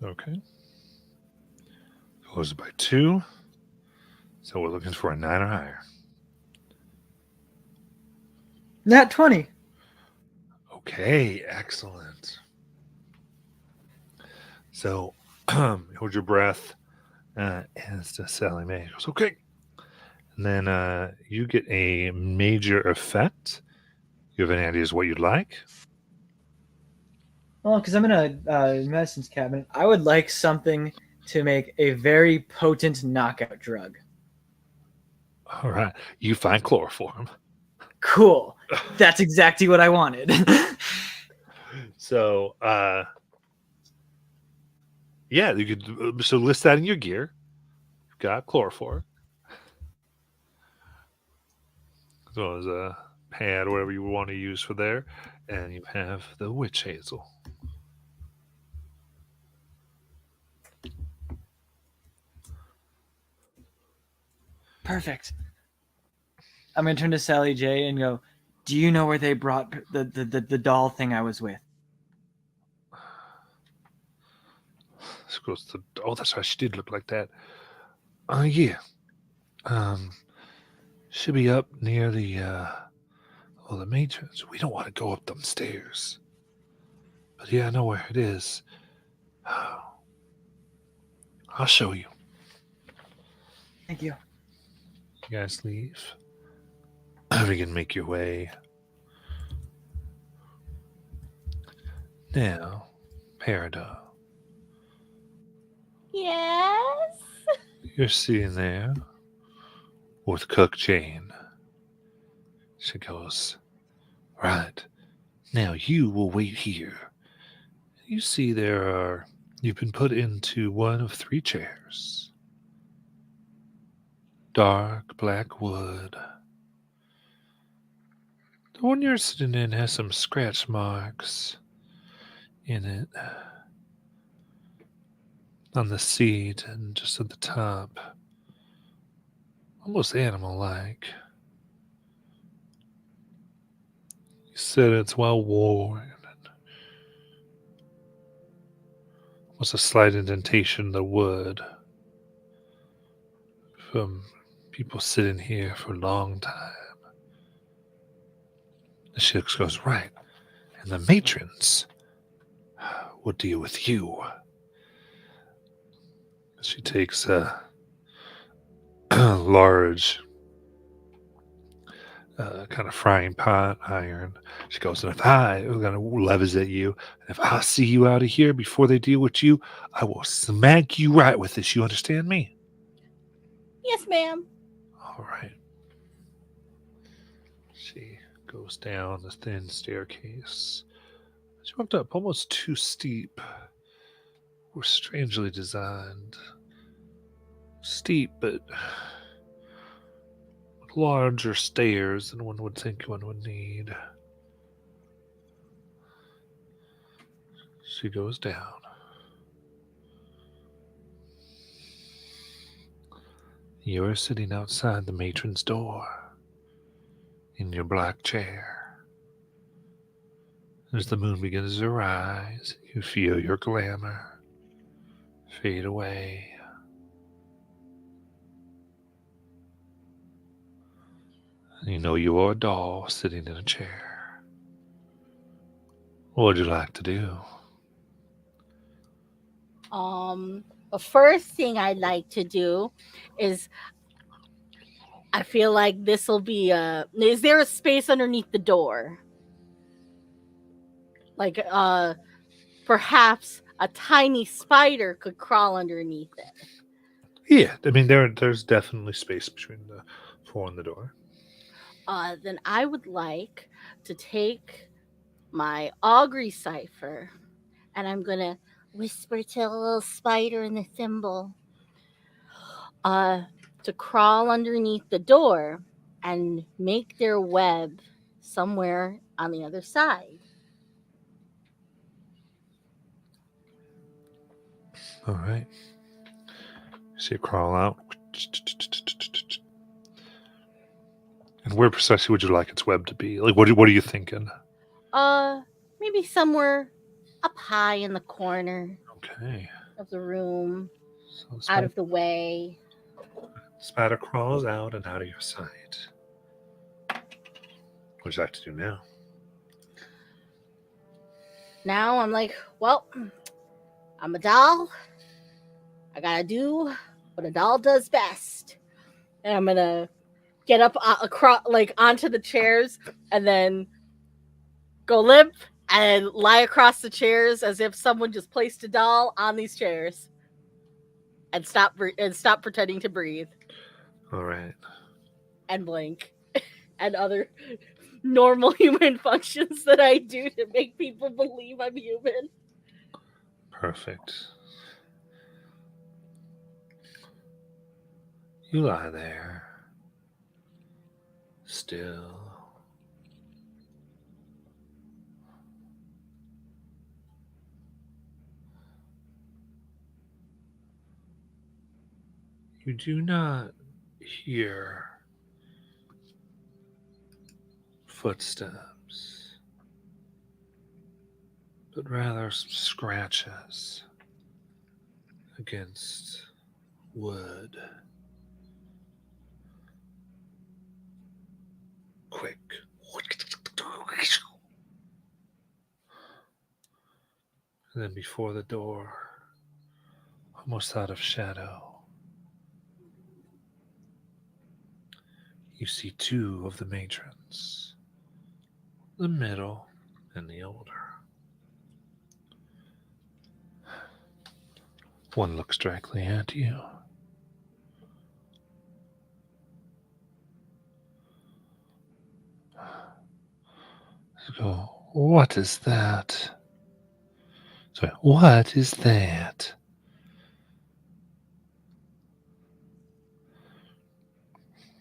[SPEAKER 1] Okay. Goes by 2. So we're looking for a 9 or higher.
[SPEAKER 7] Nat 20.
[SPEAKER 1] Okay, excellent. So hold your breath. As to Sally Mae goes, okay. And then you get a major effect. You have any ideas what you'd like?
[SPEAKER 7] Well, because I'm in a medicines cabinet, I would like something to make a very potent knockout drug.
[SPEAKER 1] All right. You find chloroform.
[SPEAKER 7] Cool. That's exactly what I wanted.
[SPEAKER 1] So, yeah, you could so list that in your gear. You've got chloroform. As well as a pad, whatever you want to use for there. And you have the witch hazel.
[SPEAKER 7] Perfect. I'm gonna turn to Sally J and go, do you know where they brought the doll thing I was with?
[SPEAKER 1] This goes to, oh, that's right. She did look like that. Yeah. Should be up near the matrons. We don't want to go up them stairs. But yeah, I know where it is. I'll show you.
[SPEAKER 7] Thank you.
[SPEAKER 1] You guys leave. You can make your way. Now, Peridot,
[SPEAKER 6] Yes.
[SPEAKER 1] you're sitting there with Cook Jane. She goes, right. Now you will wait here. You see you've been put into one of 3 chairs. Dark black wood. The one you're sitting in has some scratch marks in it. On the seat and just at the top. Almost animal-like. You said it's well worn. And almost a slight indentation in the wood. From people sitting here for a long time. The ship goes, right. And the matrons will deal with you. She takes a large kind of frying pan iron. She goes, and if I am going to levers at you, and if I see you out of here before they deal with you, I will smack you right with this. You understand me?
[SPEAKER 6] Yes, ma'am.
[SPEAKER 1] All right. She goes down the thin staircase. She walked up almost too steep. Were strangely designed. Steep, but larger stairs than one would think one would need. She goes down. You're sitting outside the matron's door in your black chair. As the moon begins to rise, you feel your glamour fade away. You know you are a doll sitting in a chair. What would you like to do?
[SPEAKER 6] The first thing I'd like to do is I feel like this will be is there a space underneath the door? Like perhaps a tiny spider could crawl underneath it.
[SPEAKER 1] Yeah, I mean there's definitely space between the floor and the door.
[SPEAKER 6] Then I would like to take my augury cipher and I'm gonna whisper to a little spider in the thimble to crawl underneath the door and make their web somewhere on the other side.
[SPEAKER 1] All right. See it crawl out. And where precisely would you like its web to be? Like, what are you thinking?
[SPEAKER 6] Maybe somewhere up high in the corner
[SPEAKER 1] Okay.
[SPEAKER 6] of the room,
[SPEAKER 1] So the
[SPEAKER 6] out
[SPEAKER 1] spider,
[SPEAKER 6] of the way.
[SPEAKER 1] spider crawls out and out of your sight. What would you like to do now?
[SPEAKER 6] Now I'm like, well, I'm a doll. I gotta do what a doll does best. And I'm gonna get up across, like onto the chairs, and then go limp and lie across the chairs as if someone just placed a doll on these chairs, and stop pretending to breathe
[SPEAKER 1] All right.
[SPEAKER 6] and blink and other normal human functions that I do to make people believe I'm human.
[SPEAKER 1] Perfect. You lie there, still. You do not hear footsteps, but rather some scratches against wood. Quick. And then before the door, almost out of shadow, you see two of the matrons, the middle and the older. One looks directly at you. You go, what is that? Sorry, what is that?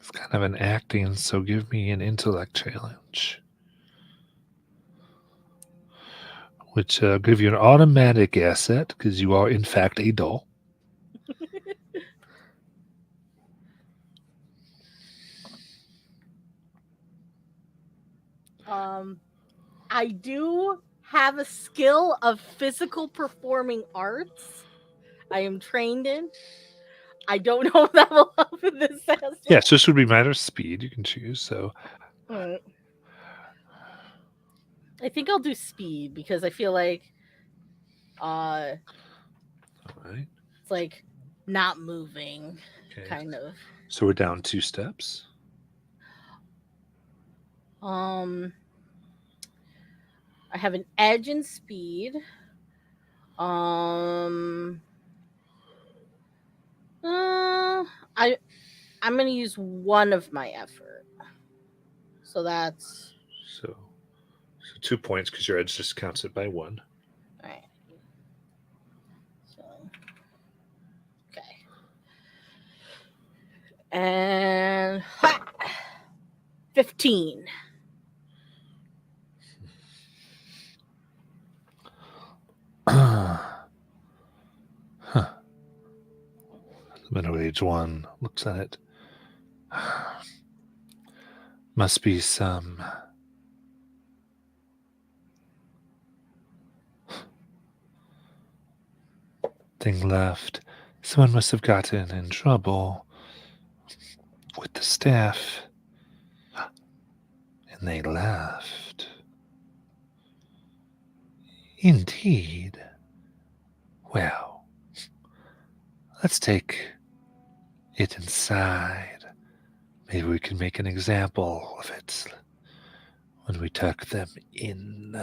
[SPEAKER 1] It's kind of an acting, so give me an intellect challenge. Which give you an automatic asset, because you are in fact a doll.
[SPEAKER 6] I do have a skill of physical performing arts. I am trained in. I don't know if that will help in this aspect.
[SPEAKER 1] Yes, this would be matter of speed. You can choose. So
[SPEAKER 6] Alright. I think I'll do speed because I feel like
[SPEAKER 1] all right.
[SPEAKER 6] it's like not moving,
[SPEAKER 1] Okay.
[SPEAKER 6] kind of.
[SPEAKER 1] So we're down 2 steps.
[SPEAKER 6] I have an edge in speed. I'm gonna use one of my effort. So that's
[SPEAKER 1] So 2 points because your edge just counts it by 1.
[SPEAKER 6] all right. So okay. And 15.
[SPEAKER 1] Huh. The middle-aged one looks at it. Must be some thing left. Someone must have gotten in trouble with the staff. And they left. Indeed. Well, let's take it inside. Maybe we can make an example of it when we tuck them in.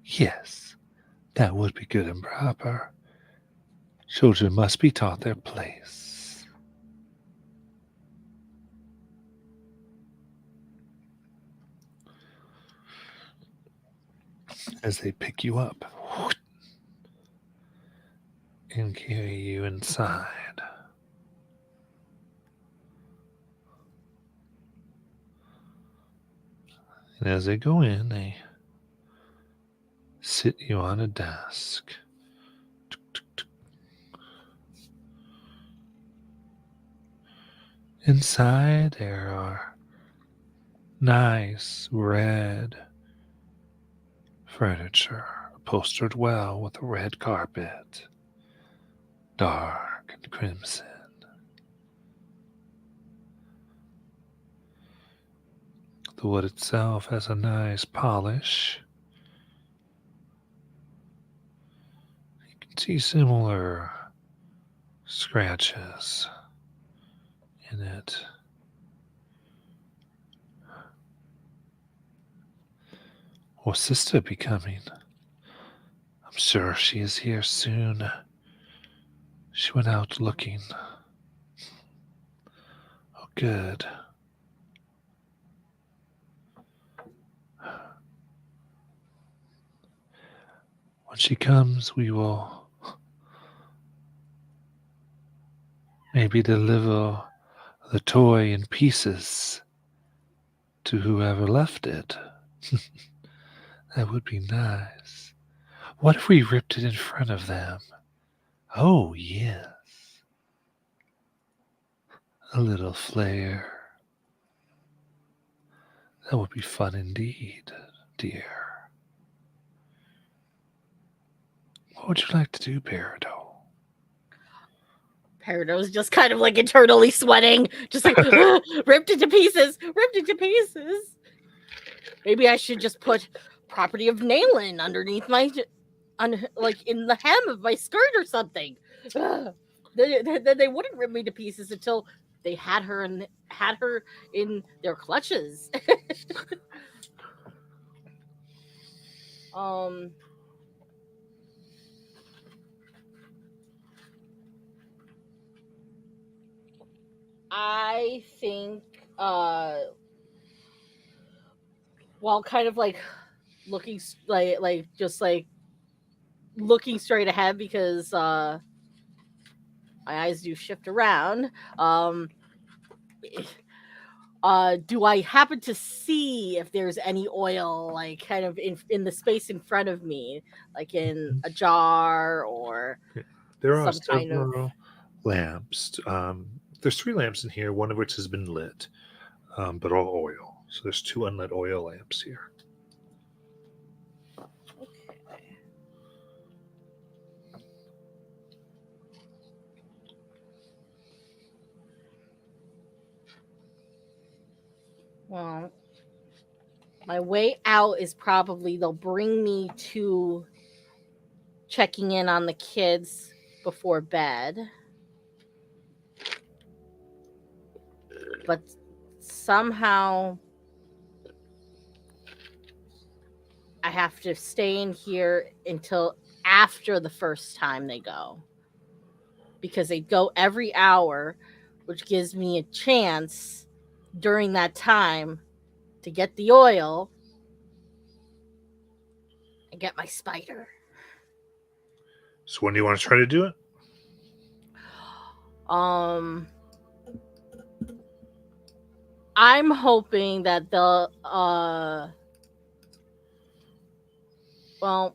[SPEAKER 1] Yes, that would be good and proper. Children must be taught their place. As they pick you up and carry you inside. And as they go in, they sit you on a desk. Inside, there are nice red furniture upholstered well with a red carpet, dark and crimson. The wood itself has a nice polish. You can see similar scratches in it. Will sister be coming? I'm sure she is here soon. She went out looking. Oh, good. When she comes, we will maybe deliver the toy in pieces to whoever left it. That would be nice. What if we ripped it in front of them? Oh, yes. A little flare. That would be fun indeed, dear. What would you like to do, Peridot?
[SPEAKER 6] Peridot's just kind of like internally sweating, just like ripped into pieces, ripped into pieces. Maybe I should just put property of Nayland underneath my, like in the hem of my skirt or something. Then they wouldn't rip me to pieces until they had her in their clutches. I think while kind of like looking just like looking straight ahead because my eyes do shift around. Do I happen to see if there's any oil like kind of in the space in front of me, like in a jar or
[SPEAKER 1] There are
[SPEAKER 6] some kind of
[SPEAKER 1] several lamps. There's 3 lamps in here, one of which has been lit, but all oil. So there's 2 unlit oil lamps here.
[SPEAKER 6] Okay. Well, my way out is probably they'll bring me to checking in on the kids before bed. But somehow I have to stay in here until after the first time they go. Because they go every hour, which gives me a chance during that time to get the oil and get my spider.
[SPEAKER 1] So when do you want to try to do it?
[SPEAKER 6] I'm hoping that they'll well,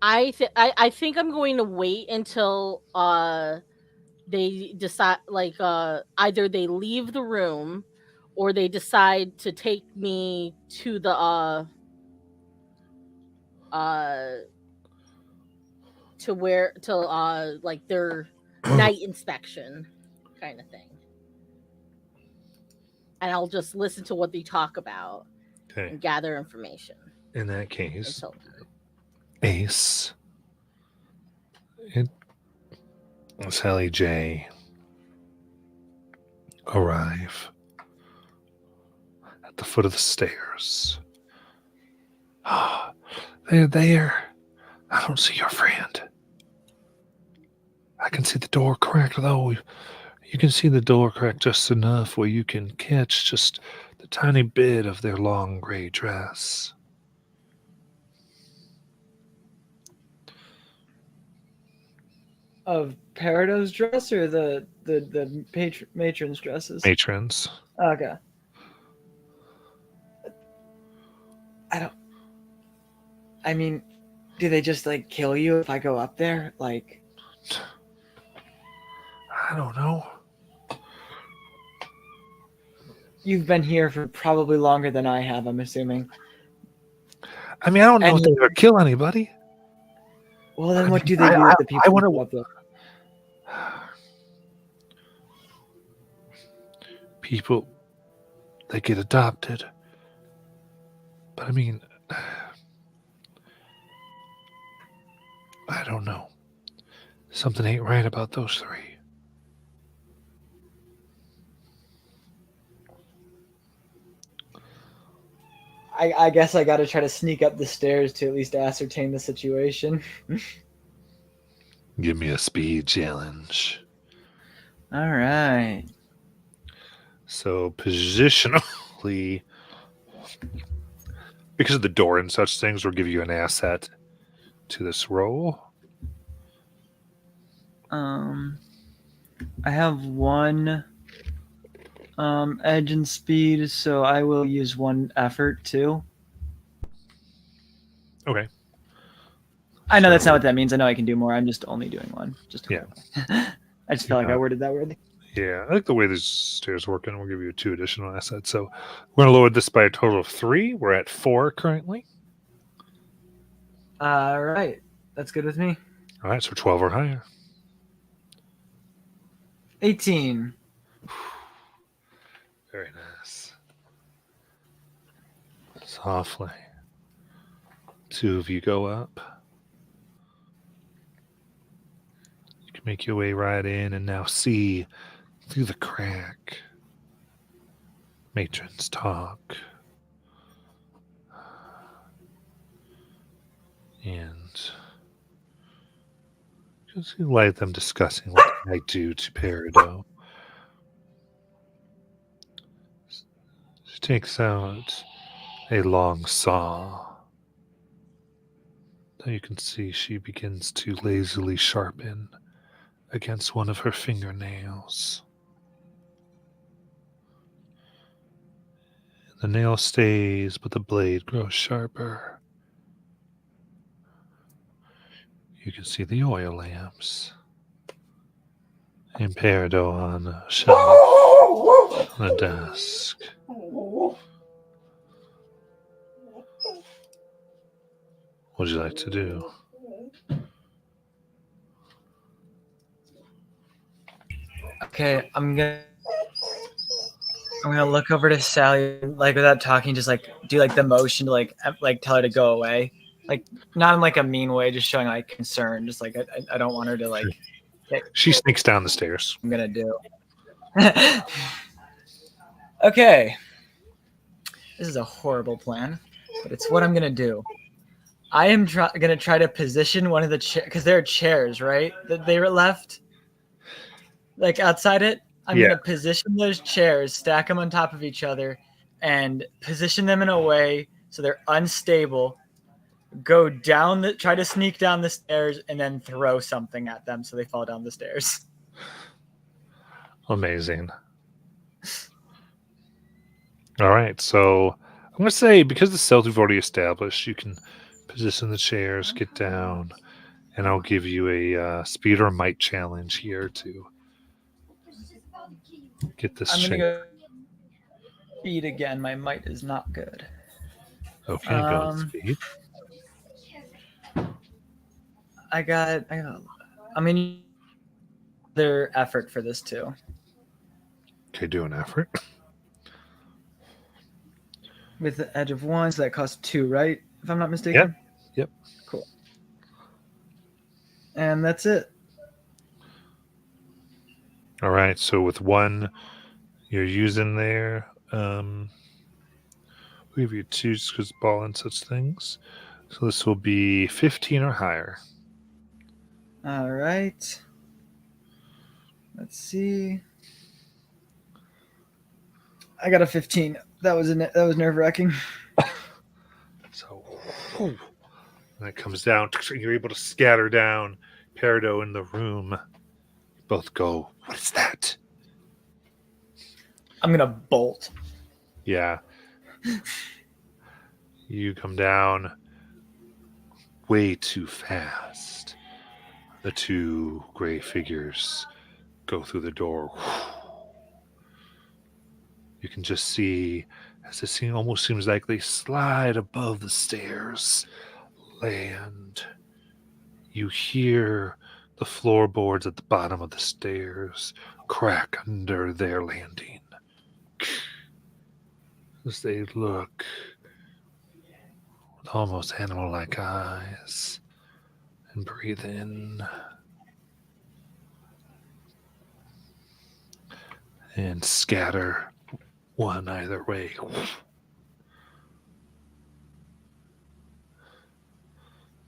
[SPEAKER 6] I think I'm going to wait until they decide like either they leave the room or they decide to take me to the to where to like their night inspection kind of thing. And I'll just listen to what they talk about
[SPEAKER 1] Okay.
[SPEAKER 6] and gather information.
[SPEAKER 1] In that case,
[SPEAKER 6] Until
[SPEAKER 1] Ace and Sally J arrive at the foot of the stairs. Ah, they're there. I don't see your friend. I can see the door crack, though. You can see the door crack just enough where you can catch just the tiny bit of their long gray dress.
[SPEAKER 7] Of Peridot's dress or the matron's dresses?
[SPEAKER 1] Matrons.
[SPEAKER 7] Okay. I mean, do they just like kill you if I go up there? Like,
[SPEAKER 1] I don't know.
[SPEAKER 7] You've been here for probably longer than I have, I'm assuming.
[SPEAKER 1] I mean, I don't know
[SPEAKER 7] And
[SPEAKER 1] if they ever kill anybody.
[SPEAKER 7] Well, then
[SPEAKER 1] I
[SPEAKER 7] what
[SPEAKER 1] mean,
[SPEAKER 7] do they do with the people
[SPEAKER 1] I
[SPEAKER 7] you
[SPEAKER 1] want
[SPEAKER 7] grew up with?
[SPEAKER 1] people, they get adopted. But I mean, I don't know. Something ain't right about those three.
[SPEAKER 7] I guess I gotta try to sneak up the stairs to at least ascertain the situation.
[SPEAKER 1] Give me a speed challenge.
[SPEAKER 7] All right.
[SPEAKER 1] So positionally, because of the door and such things, will give you an asset to this roll.
[SPEAKER 7] I have one edge and speed, so I will use one effort too.
[SPEAKER 1] Okay.
[SPEAKER 7] I know that's not
[SPEAKER 1] So,
[SPEAKER 7] what that means. I know I can do more. I'm just only doing one. Just to
[SPEAKER 1] Yeah.
[SPEAKER 7] clarify. I just felt like I worded that weirdly.
[SPEAKER 1] Yeah, I like the way these stairs work, and we'll give you 2 additional assets. So we're going to lower this by a total of 3. We're at 4 currently.
[SPEAKER 7] All right, that's good with me.
[SPEAKER 1] All right, so 12 or higher.
[SPEAKER 7] 18.
[SPEAKER 1] Very nice. Softly. 2 of you go up. You can make your way right in and now see through the crack. Matrons talk. And just light them discussing what they might do to Peridot. She takes out a long saw that you can see she begins to lazily sharpen against one of her fingernails. The nail stays, but the blade grows sharper. You can see the oil lamps and Peridot on a shelf on a desk. What would you like to do?
[SPEAKER 7] Okay, I'm gonna look over to Sally, like without talking, just like do like the motion to like tell her to go away, like not in like a mean way, just showing like concern, just like I don't want her to like.
[SPEAKER 1] She sneaks down the stairs.
[SPEAKER 7] I'm gonna do. Okay, this is a horrible plan, but it's what I'm gonna do. I am gonna try to position one of the chairs because there are chairs, right? That they were left, like outside it. I'm gonna position those chairs, stack them on top of each other, and position them in a way so they're unstable. Go down try to sneak down the stairs, and then throw something at them so they fall down the stairs.
[SPEAKER 1] Amazing. All right, so I'm going to say because the stealth we've already established, you can position the chairs, get down, and I'll give you a speed or might challenge here to get this
[SPEAKER 7] I'm gonna
[SPEAKER 1] chair.
[SPEAKER 7] go speed again. My might is not good.
[SPEAKER 1] Okay, go with speed.
[SPEAKER 7] I got. I mean, their effort for this too.
[SPEAKER 1] Okay, do an effort.
[SPEAKER 7] With the edge of 1, so that costs 2, right? If I'm not mistaken.
[SPEAKER 1] Yep.
[SPEAKER 7] Cool. And that's it.
[SPEAKER 1] All right, so with 1 you're using there, we give you 2 just because ball and such things. So this will be 15 or higher.
[SPEAKER 7] All right. Let's see. I got a 15. That was nerve-wracking.
[SPEAKER 1] So when it comes down, you're able to scatter down Peridot in the room. You both go, what is that?
[SPEAKER 7] I'm gonna bolt.
[SPEAKER 1] Yeah. You come down way too fast. The 2 gray figures go through the door. You can just see as almost seems like they slide above the stairs, land. You hear the floorboards at the bottom of the stairs crack under their landing as they look with almost animal like eyes and breathe in and scatter one either way.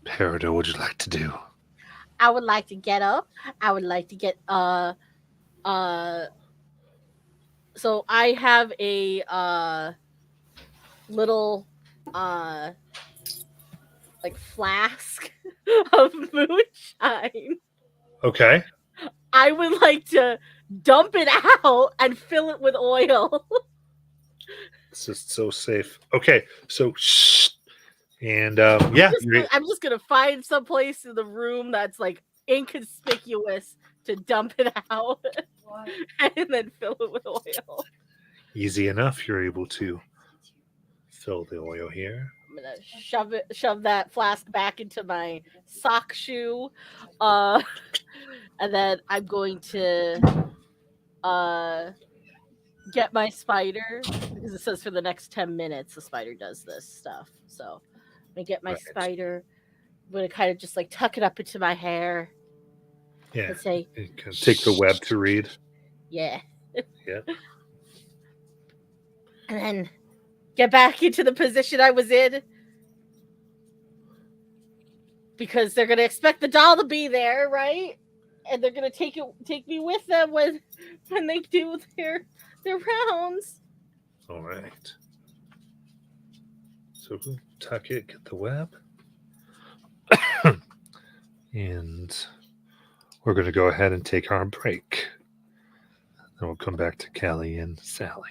[SPEAKER 1] Peridot, what would you like to do?
[SPEAKER 6] I would like to get up. I would like to get so I have a little like flask of moonshine.
[SPEAKER 1] Okay.
[SPEAKER 6] I would like to dump it out and fill it with oil.
[SPEAKER 1] This is so safe. Okay, so shh. And yeah,
[SPEAKER 6] I'm just gonna find some place in the room that's like inconspicuous to dump it out and then fill it with oil.
[SPEAKER 1] easy enough. You're able to fill the oil here.
[SPEAKER 6] I'm gonna shove that flask back into my sock shoe, and then I'm going to get my spider because it says for the next 10 minutes the spider does this stuff. So I'm gonna get my
[SPEAKER 1] Right.
[SPEAKER 6] spider. I'm gonna kind of just like tuck it up into my hair
[SPEAKER 1] Yeah.
[SPEAKER 6] and say,
[SPEAKER 1] You can take the web to read.
[SPEAKER 6] yeah.
[SPEAKER 1] Yep.
[SPEAKER 6] And then get back into the position I was in. Because they're gonna expect the doll to be there, right? And they're gonna take me with them when they do their rounds.
[SPEAKER 1] All right. So tuck it, get the web. And we're going to go ahead and take our break. Then we'll come back to Callie and Sally.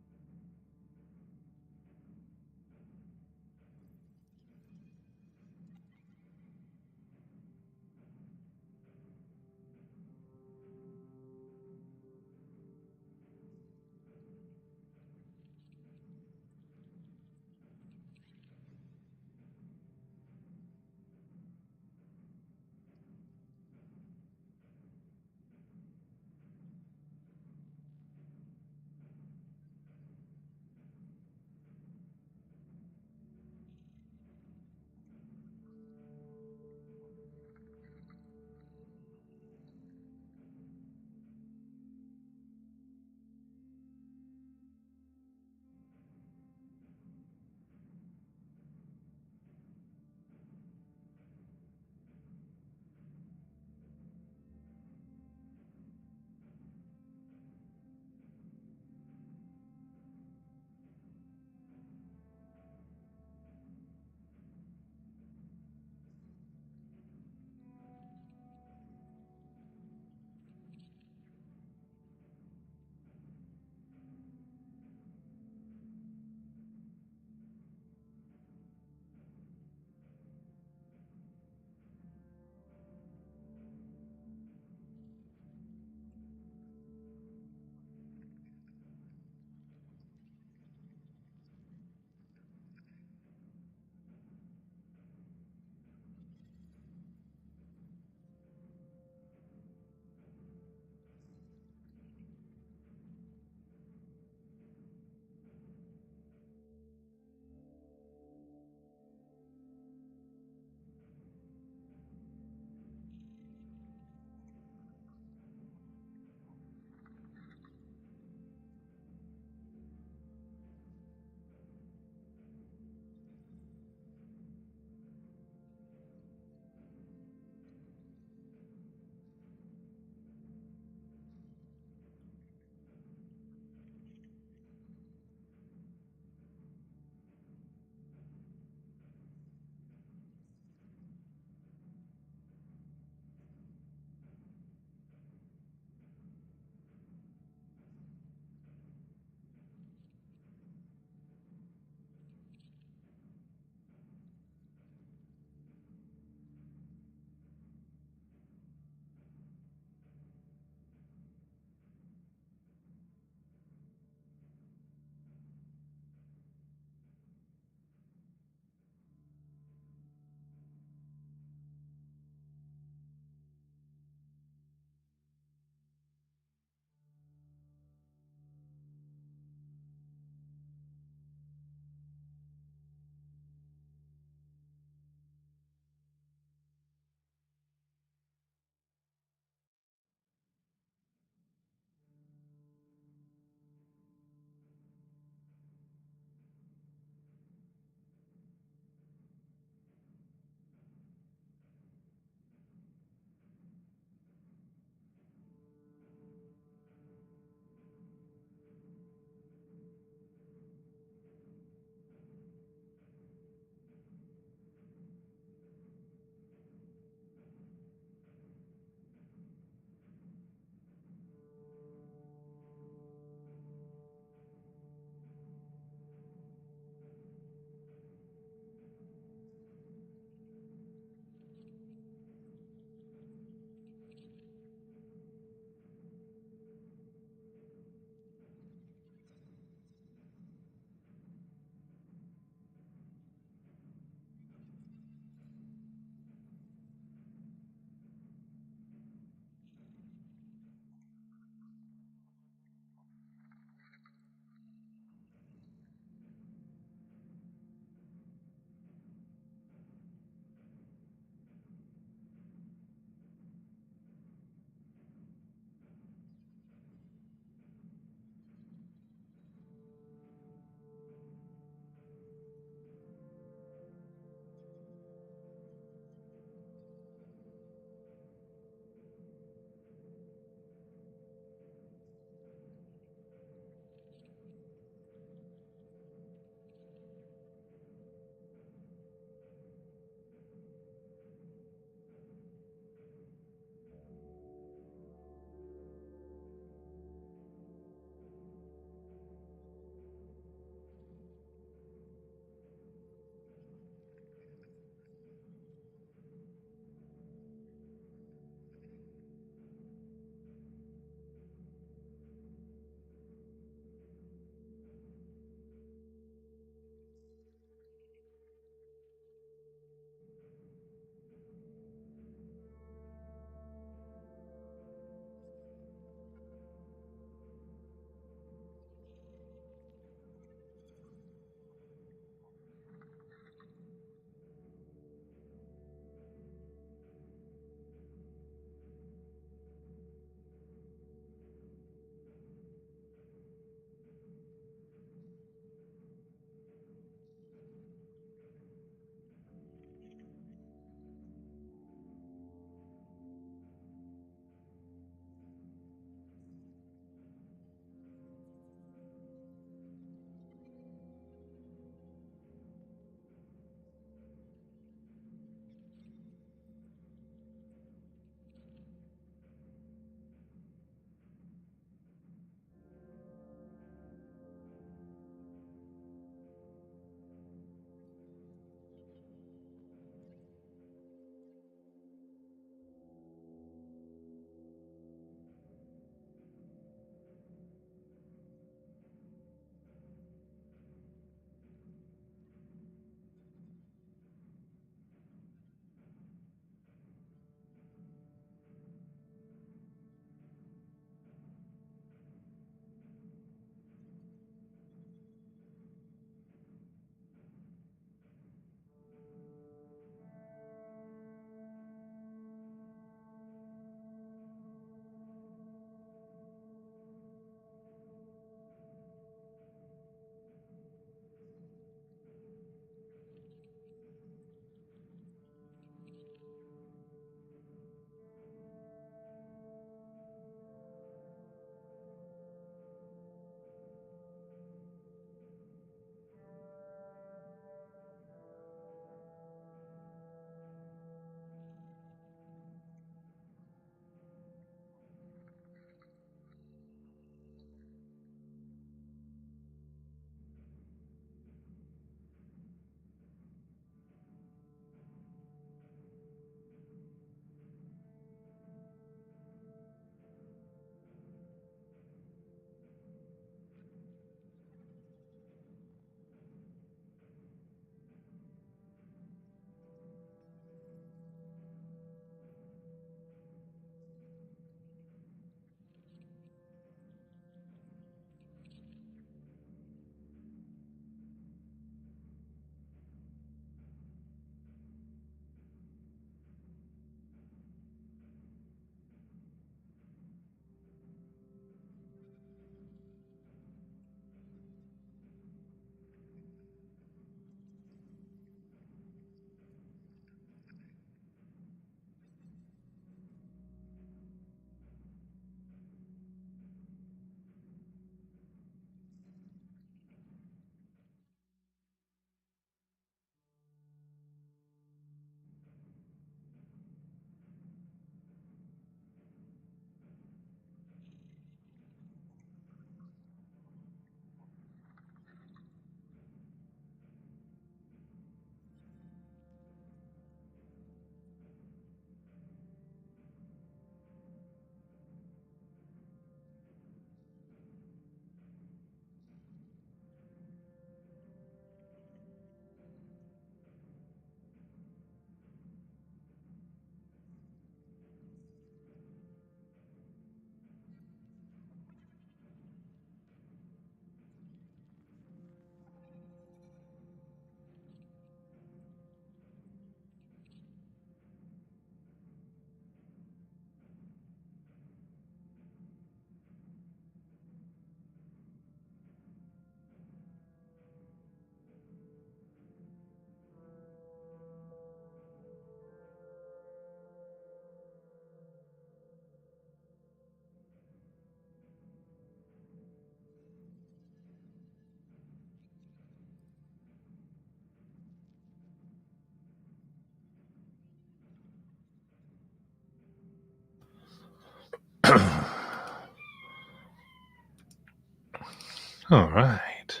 [SPEAKER 1] All right.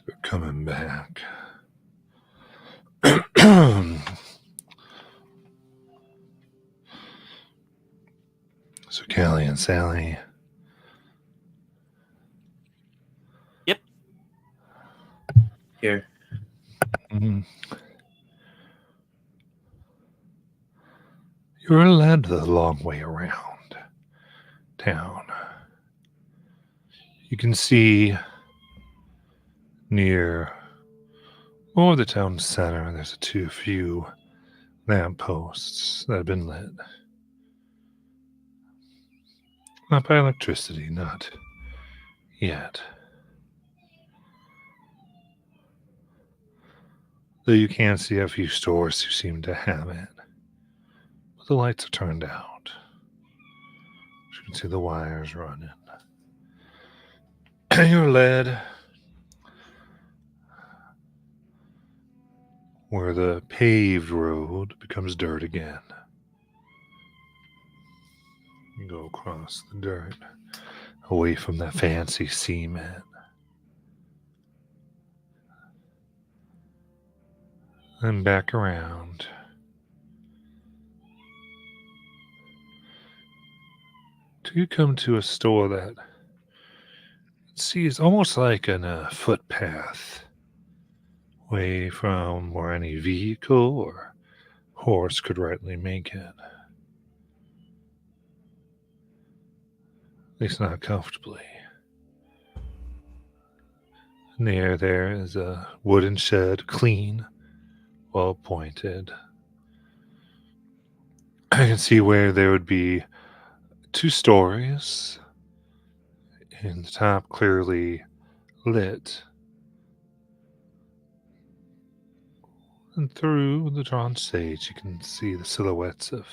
[SPEAKER 1] We're coming back. So Callie and Sally.
[SPEAKER 2] Yep.
[SPEAKER 3] Here.
[SPEAKER 1] You were led the long way around town. You can see near the town center, there's a few lampposts that have been lit. Not by electricity, not yet. Though you can see a few stores who seem to have it. But the lights are turned out. You can see the wires running. You're led where the paved road becomes dirt again. You go across the dirt, away from that fancy cement. And back around. Till you come to a store that sees almost like a footpath away from where any vehicle or horse could rightly make it. At least not comfortably. Near there is a wooden shed, clean, well appointed. I can see where there would be 2 stories, and the top clearly lit. And through the drawn stage, you can see the silhouettes of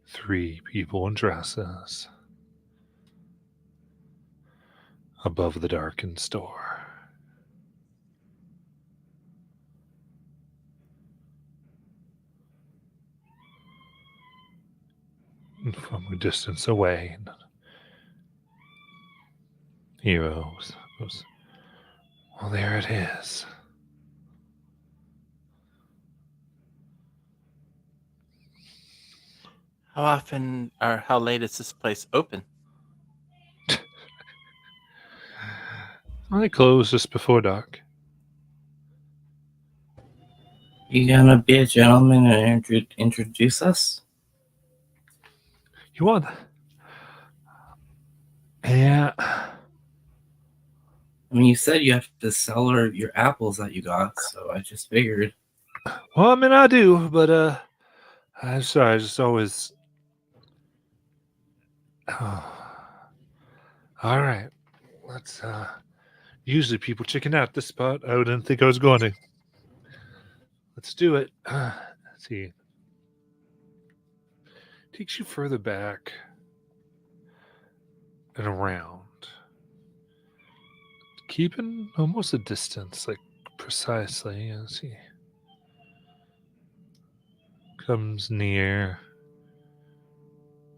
[SPEAKER 1] 3 people in dresses above the darkened store. And from a distance away, Hero goes, well, there it is.
[SPEAKER 2] How often or how late is this place open?
[SPEAKER 1] Well, they close just before dark.
[SPEAKER 3] You gonna be a gentleman and introduce us?
[SPEAKER 1] You want? Yeah.
[SPEAKER 3] I mean, you said you have to sell her your apples that you got, so I just figured.
[SPEAKER 1] Well, I mean, I do, but I'm sorry. I just always. Oh. All right. Let's. Usually people chicken out this spot. I didn't think I was going to. Let's do it. Let's see. Takes you further back and around. Keeping almost a distance, like precisely as he comes near,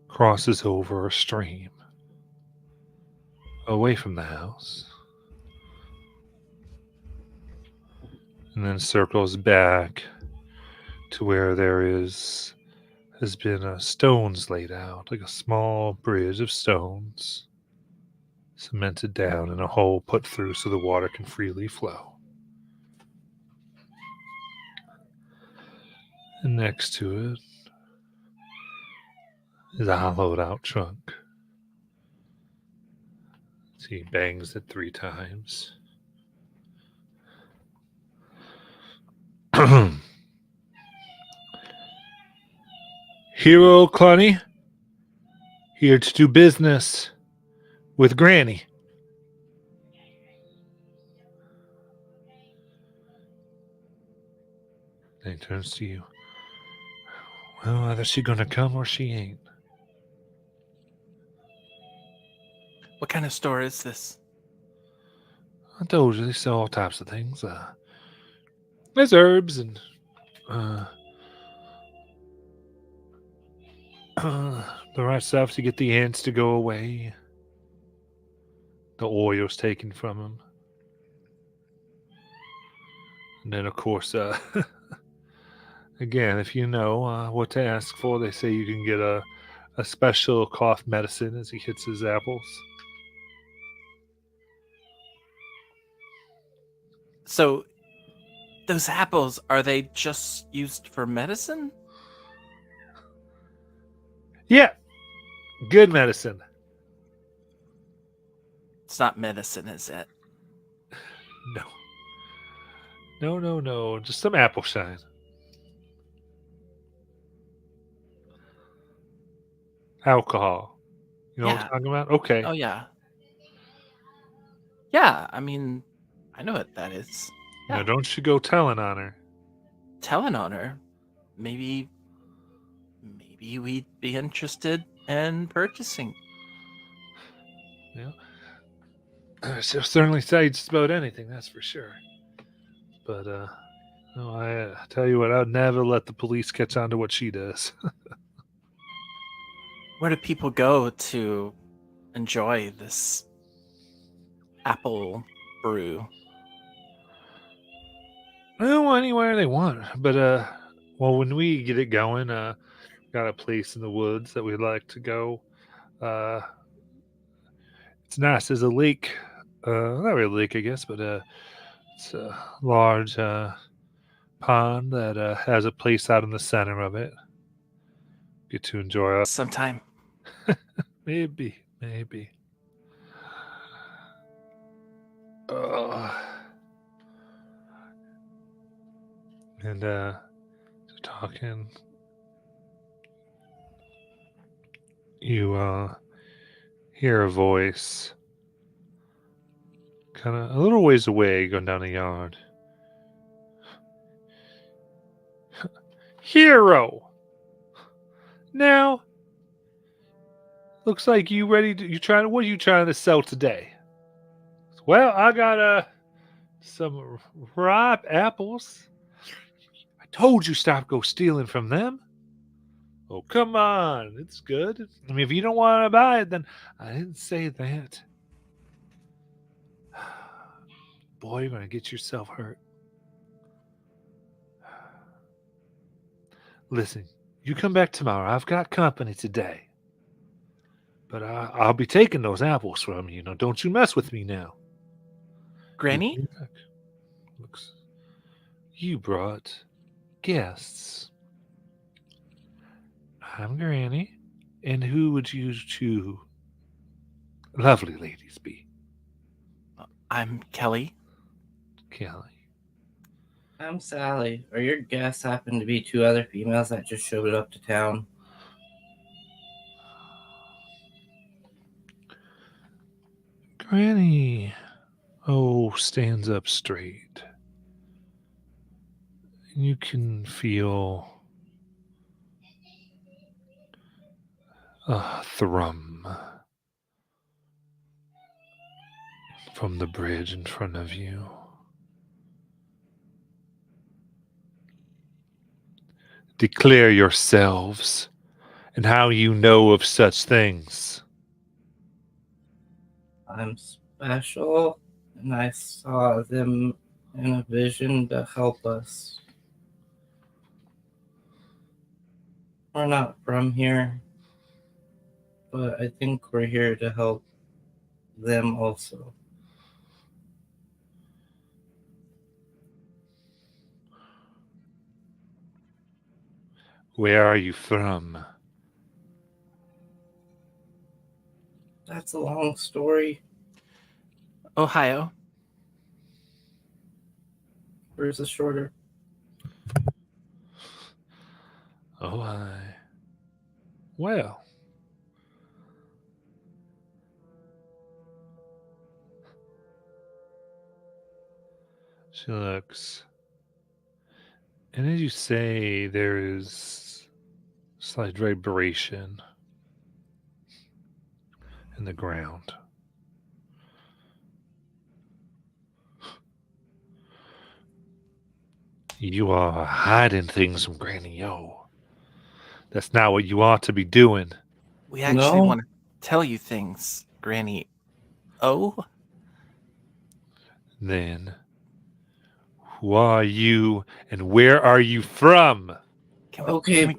[SPEAKER 1] crosses over a stream, away from the house, and then circles back to where has been stones laid out, like a small bridge of stones, cemented down and a hole put through so the water can freely flow. And next to it is a hollowed out trunk. So he bangs it 3 times. Hero Clunny, here to do business with Granny. Then he turns to you. Well, either she gonna come or she ain't.
[SPEAKER 2] What kind of store is this?
[SPEAKER 1] I told you they sell all types of things. There's herbs and the right stuff to get the ants to go away. The oil's taken from them. And then, of course, again, if you know what to ask for, they say you can get a special cough medicine as he hits his apples.
[SPEAKER 2] So, those apples, are they just used for medicine?
[SPEAKER 1] Yeah, good medicine.
[SPEAKER 2] It's not medicine, is it?
[SPEAKER 1] No. No. Just some apple shine. Alcohol. You know what
[SPEAKER 2] Yeah.
[SPEAKER 1] I'm talking about? Okay.
[SPEAKER 2] Oh, yeah. Yeah, I mean, I know what that is.
[SPEAKER 1] Now,
[SPEAKER 2] Yeah.
[SPEAKER 1] don't you go telling on her.
[SPEAKER 2] Telling on her. Maybe we'd be interested in purchasing.
[SPEAKER 1] She'll certainly say just about anything, that's for sure. But, no, I tell you what, I'd never let the police catch on to what she does.
[SPEAKER 2] Where do people go to enjoy this apple brew?
[SPEAKER 1] Well, anywhere they want. But, well, when we get it going, got a place in the woods that we'd like to go. Uh, it's nice. There's a lake. Not really a lake, I guess, but it's a large pond that has a place out in the center of it. Get to enjoy it.
[SPEAKER 2] Sometime.
[SPEAKER 1] Maybe. And talking, you hear a voice kind of a little ways away going down the yard. Hero! Now, looks like you ready to, what are you trying to sell today? Well, I got some ripe apples. I told you stop go stealing from them. Oh, come on. It's good. I mean, if you don't want to buy it, then I didn't say that. Boy, you're going to get yourself hurt. Listen, you come back tomorrow. I've got company today. But I'll be taking those apples from you. Now, don't you mess with me now.
[SPEAKER 2] Granny?
[SPEAKER 1] Looks, you brought guests. I'm Granny. And who would you two lovely ladies be?
[SPEAKER 2] I'm Kelly.
[SPEAKER 1] Kelly.
[SPEAKER 3] I'm Sally. Are your guests happen to be two other females that just showed up to town?
[SPEAKER 1] Granny, stands up straight. You can feel a thrum from the bridge in front of you. Declare yourselves and how you know of such things.
[SPEAKER 3] I'm special, and I saw them in a vision to help us. We're not from here, but I think we're here to help them also.
[SPEAKER 1] Where are you from?
[SPEAKER 3] That's a long story.
[SPEAKER 2] Ohio.
[SPEAKER 3] Where's the shorter?
[SPEAKER 1] Oh, well. She looks. And as you say, there is slight vibration in the ground. You are hiding things from Granny O. That's not what you ought to be doing.
[SPEAKER 2] We actually
[SPEAKER 3] No.
[SPEAKER 2] want to tell you things, Granny. Oh,
[SPEAKER 1] Then, who are you and where are you from?
[SPEAKER 3] Okay,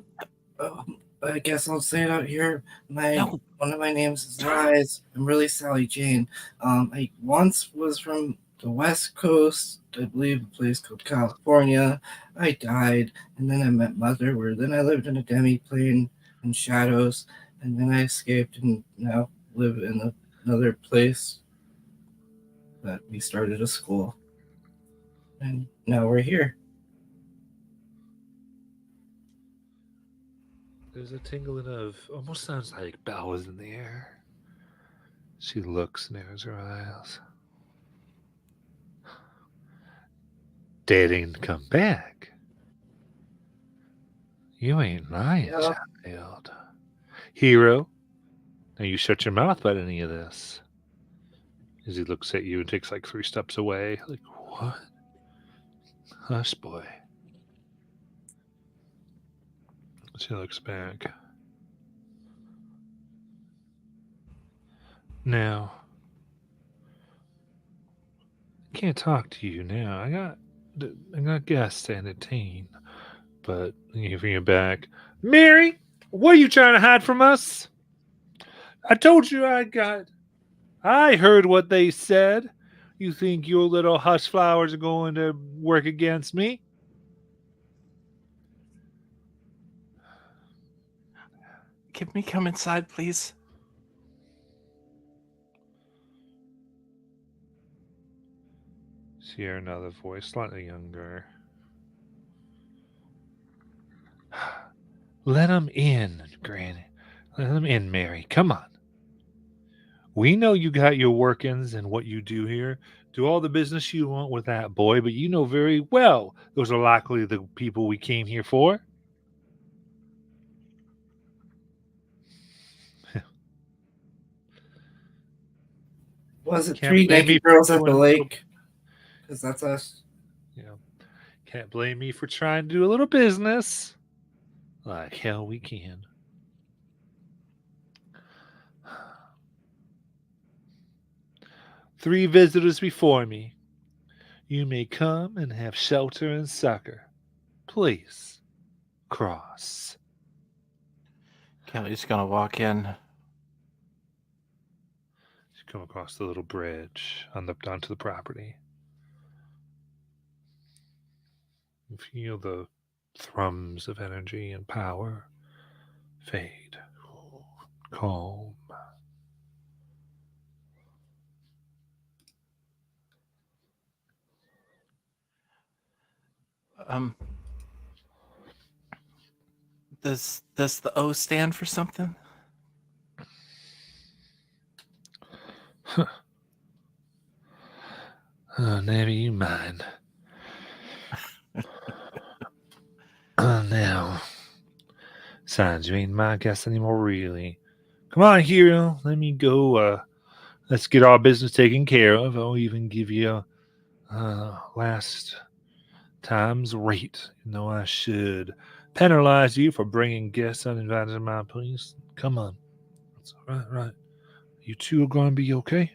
[SPEAKER 3] I guess I'll say it out here.
[SPEAKER 2] No.
[SPEAKER 3] One of my names is Rise. I'm really Sally Jane. I once was from the West Coast, I believe a place called California. I died, and then I met Mother, where then I lived in a demi-plane in Shadows, and then I escaped and now live in another place that we started a school. And now we're here.
[SPEAKER 1] There's a tingling of almost sounds like bells in the air. She looks, narrows her eyes. Dead ain't come back. You ain't lying,
[SPEAKER 3] Yeah.
[SPEAKER 1] child. Hero, now you shut your mouth about any of this. As he looks at you and takes like 3 steps away. Like, what? Hush, boy. She looks back. Now, I can't talk to you now. I got guests to entertain. But you bring it back. Mary, what are you trying to hide from us? I told you I heard what they said. You think your little hush flowers are going to work against me?
[SPEAKER 2] Can we come inside, please?
[SPEAKER 1] She heard another voice, slightly younger. Let him in, Granny. Let him in, Mary. Come on. We know you got your workings and what you do here. Do all the business you want with that boy, but you know very well those are likely the people we came here for.
[SPEAKER 3] Was it
[SPEAKER 1] Can't
[SPEAKER 3] 3
[SPEAKER 1] blame me
[SPEAKER 3] naked
[SPEAKER 1] for
[SPEAKER 3] girls at the
[SPEAKER 1] doing a little-
[SPEAKER 3] lake? Because that's us.
[SPEAKER 1] You know, can't blame me for trying to do a little business. Like hell we can. Three visitors before me. You may come and have shelter and succor. Please, cross.
[SPEAKER 2] Kelly's gonna walk in.
[SPEAKER 1] You come across the little bridge onto the property. You feel the thrums of energy and power fade. Calm.
[SPEAKER 2] Um, does the O stand for something?
[SPEAKER 1] Never you mind. Now, signs you ain't my guest anymore, really. Come on, hero. Let me go. Let's get our business taken care of. I'll even give you last time's rate. You know I should penalize you for bringing guests uninvited to my place. Come on. That's all right, right. You two are going to be okay?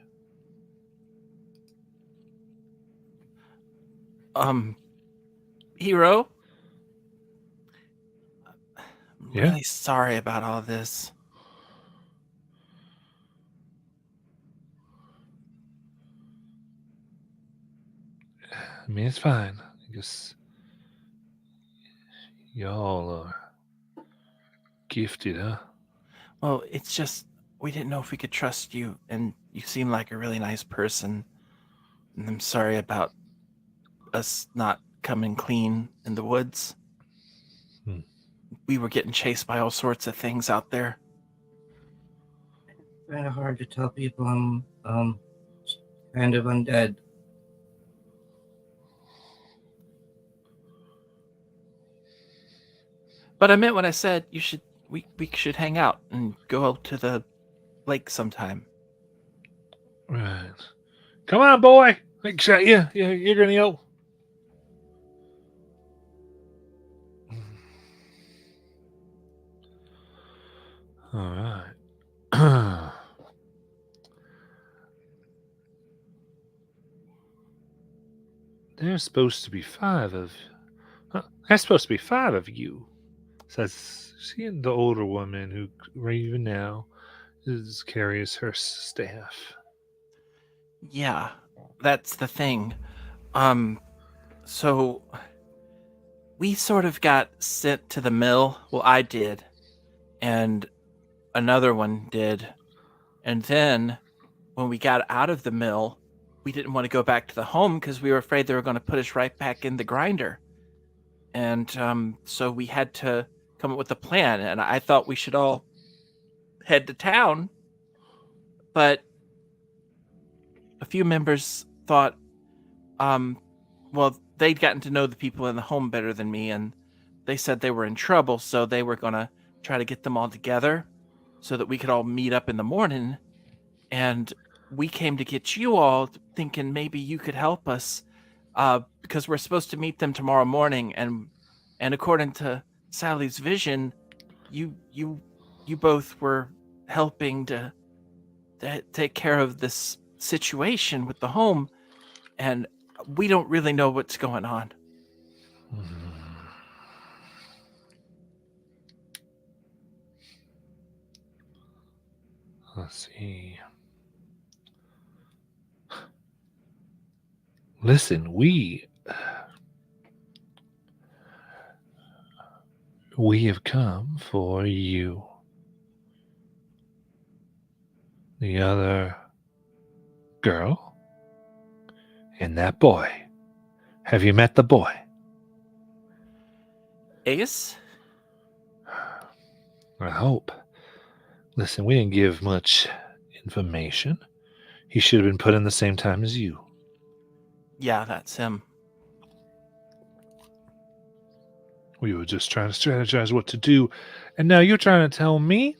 [SPEAKER 2] Hero? I'm
[SPEAKER 1] Yeah?
[SPEAKER 2] really sorry about all this.
[SPEAKER 1] I mean, it's fine. I guess y'all are gifted, huh?
[SPEAKER 2] Well, it's just we didn't know if we could trust you, and you seem like a really nice person. And I'm sorry about us not coming clean in the woods.
[SPEAKER 1] Hmm.
[SPEAKER 2] We were getting chased by all sorts of things out there.
[SPEAKER 3] Kind of hard to tell people I'm kind of undead.
[SPEAKER 2] But I meant when I said we should hang out and go out to the lake sometime.
[SPEAKER 1] Right. Come on, boy. Big shot. Yeah, you're going to go. All right. There's supposed to be five of. There's supposed to be five of you. Says seeing the older woman who, right even now, carries her staff.
[SPEAKER 2] Yeah, that's the thing. Um, so we sort of got sent to the mill. Well, I did, and another one did. And then when we got out of the mill, we didn't want to go back to the home because we were afraid they were going to put us right back in the grinder. And so we had to come up with a plan. And I thought we should all head to town, but a few members thought, well, they'd gotten to know the people in the home better than me, and they said they were in trouble, so they were going to try to get them all together so that we could all meet up in the morning. And we came to get you all thinking maybe you could help us, because we're supposed to meet them tomorrow morning. And according to Sally's vision, you both were helping to take care of this situation with the home, and we don't really know what's going on.
[SPEAKER 1] Let's see. Listen, we have come for you. The other girl and that boy. Have you met the boy?
[SPEAKER 2] Ace?
[SPEAKER 1] I hope. Listen, we didn't give much information. He should have been put in the same time as you.
[SPEAKER 2] Yeah, that's him.
[SPEAKER 1] We were just trying to strategize what to do, and now you're trying to tell me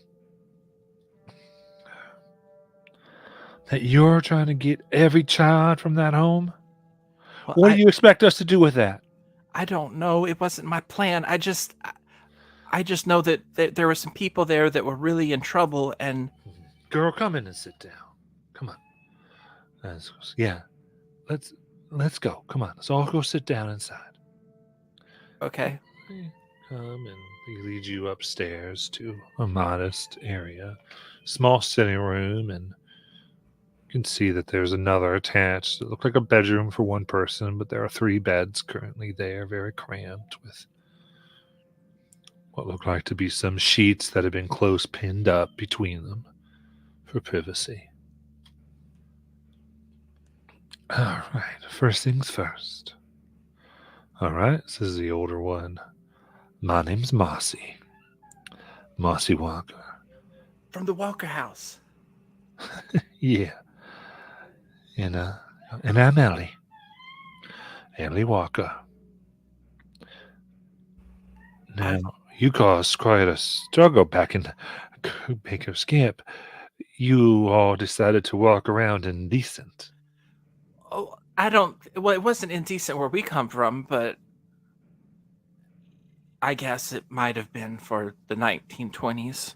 [SPEAKER 1] that you're trying to get every child from that home?
[SPEAKER 2] Well,
[SPEAKER 1] What do you expect us to do with that?
[SPEAKER 2] I don't know. It wasn't my plan. I just know that there were some people there that were really in trouble, and
[SPEAKER 1] Girl, come in and sit down. Come on. Yeah. Let's go. Come on. Let's all go sit down inside.
[SPEAKER 2] okay.
[SPEAKER 1] Come and he leads you upstairs to a modest area, small sitting room, and you can see that there's another attached. It looked like a bedroom for one person, but there are 3 beds currently there, very cramped, with what looked like to be some sheets that had been close pinned up between them for privacy. All right, first things first. All right, this is the older one. My name's Mossy. Mossy Walker.
[SPEAKER 2] From the Walker house.
[SPEAKER 1] Yeah. And I'm Ellie. Ellie Walker. Now, you caused quite a struggle back in Baker's Camp. You all decided to walk around indecent.
[SPEAKER 2] Oh, I don't. Well, it wasn't indecent where we come from, but I guess it might have been for the 1920s.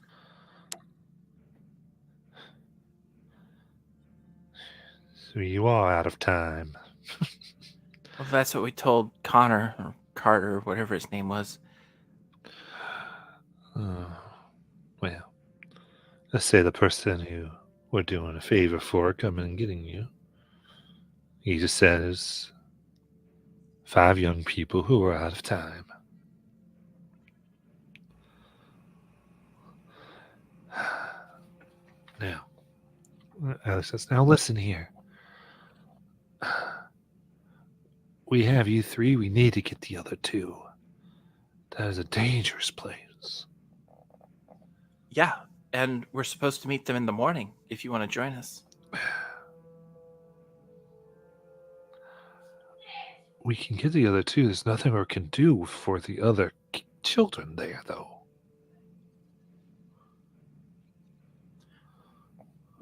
[SPEAKER 1] So you are out of time.
[SPEAKER 2] Well, that's what we told Connor or Carter, whatever his name was.
[SPEAKER 1] Well, let's say the person who we're doing a favor for coming and getting you. He just says 5 young people who are out of time. Now, Alex says, now listen here. We have you 3. We need to get the other 2. That is a dangerous place.
[SPEAKER 2] Yeah, and we're supposed to meet them in the morning if you want to join us.
[SPEAKER 1] We can get the other 2. There's nothing we can do for the other children there, though.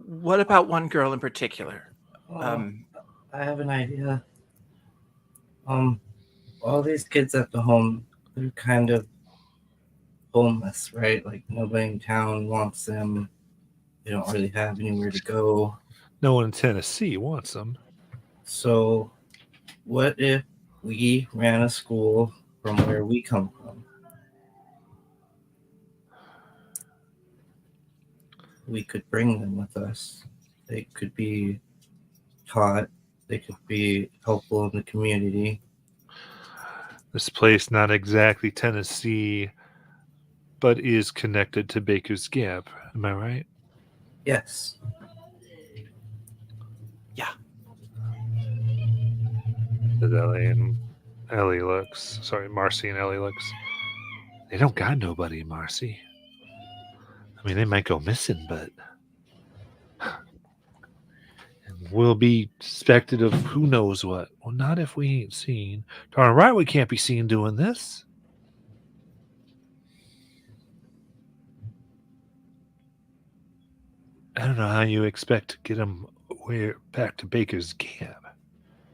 [SPEAKER 2] What about one girl in particular?
[SPEAKER 3] I have an idea. All these kids at the home, they're kind of homeless, right? Like nobody in town wants them. They don't really have anywhere to go.
[SPEAKER 1] No one in Tennessee wants them.
[SPEAKER 3] So, what if we ran a school from where we come from? We could bring them with us. They could be taught. They could be helpful in the community.
[SPEAKER 1] This place, not exactly Tennessee, but is connected to Baker's Gap. Am I right?
[SPEAKER 3] Yes.
[SPEAKER 2] Yeah.
[SPEAKER 1] As Ellie and Ellie looks. Sorry, Marcy and Ellie looks. They don't got nobody, Marcy. I mean, they might go missing, but we'll be suspected of who knows what. Well, not if we ain't seen. Darn right, we can't be seen doing this. I don't know how you expect to get them back to Baker's Gap.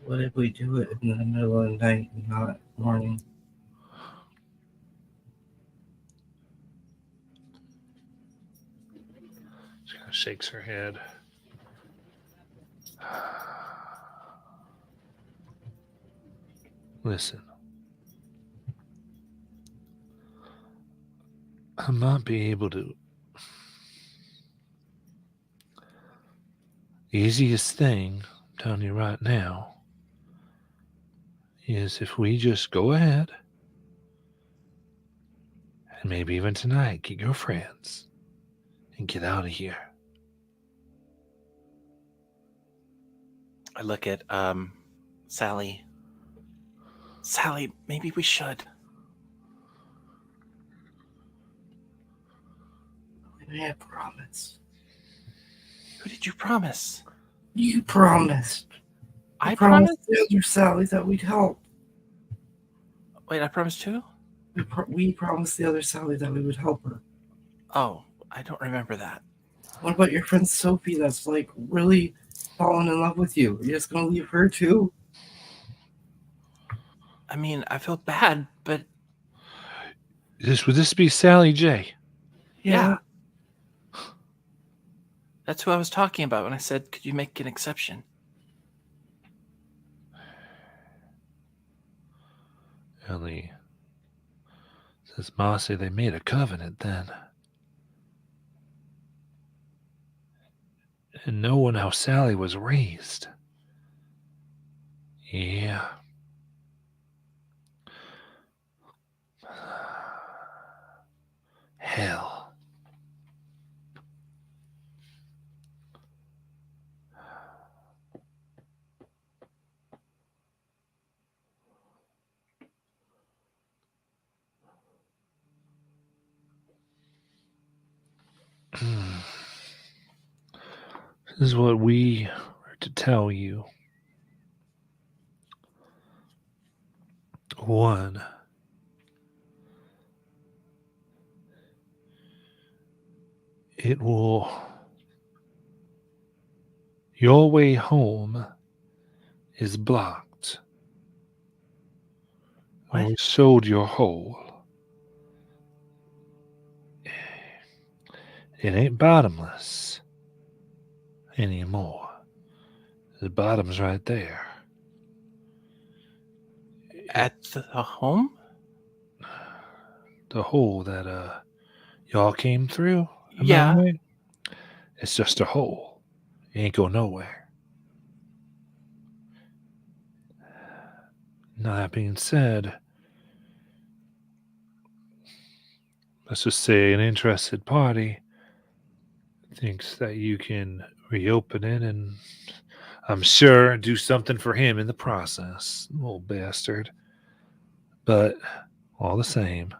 [SPEAKER 3] What if we do it in the middle of the night and not morning?
[SPEAKER 1] She kind of shakes her head. Listen, I might be able to. The easiest thing, I'm telling you right now, is if we just go ahead and maybe even tonight get your friends and get out of here.
[SPEAKER 2] I look at Sally. Sally, maybe we should.
[SPEAKER 3] We made a promise.
[SPEAKER 2] Who did you promise?
[SPEAKER 3] You promised.
[SPEAKER 2] I
[SPEAKER 3] You
[SPEAKER 2] promised.
[SPEAKER 3] the other Sally that we'd help.
[SPEAKER 2] Wait, I promised too?
[SPEAKER 3] We promised the other Sally that we would help her.
[SPEAKER 2] Oh, I don't remember that.
[SPEAKER 3] What about your friend Sophie that's like really fallen in love with you? Are you just gonna leave her too?
[SPEAKER 2] I mean, I feel bad, but
[SPEAKER 1] Would this be Sally J?
[SPEAKER 2] yeah. That's who I was talking about when I said, could you make an exception?
[SPEAKER 1] Ellie says, Marcy, they made a covenant then. And knowing how Sally was raised. Yeah. Hell. This is what we are to tell you. One, it will. Your way home is blocked.
[SPEAKER 2] What?
[SPEAKER 1] We showed your hole. It ain't bottomless anymore. The bottom's right there.
[SPEAKER 2] At the home?
[SPEAKER 1] The hole that y'all came through. Am I
[SPEAKER 2] Yeah.
[SPEAKER 1] right? It's just a hole. It ain't go nowhere. Now that being said, let's just say an interested party thinks that you can reopen it and I'm sure do something for him in the process, little bastard. But all the same,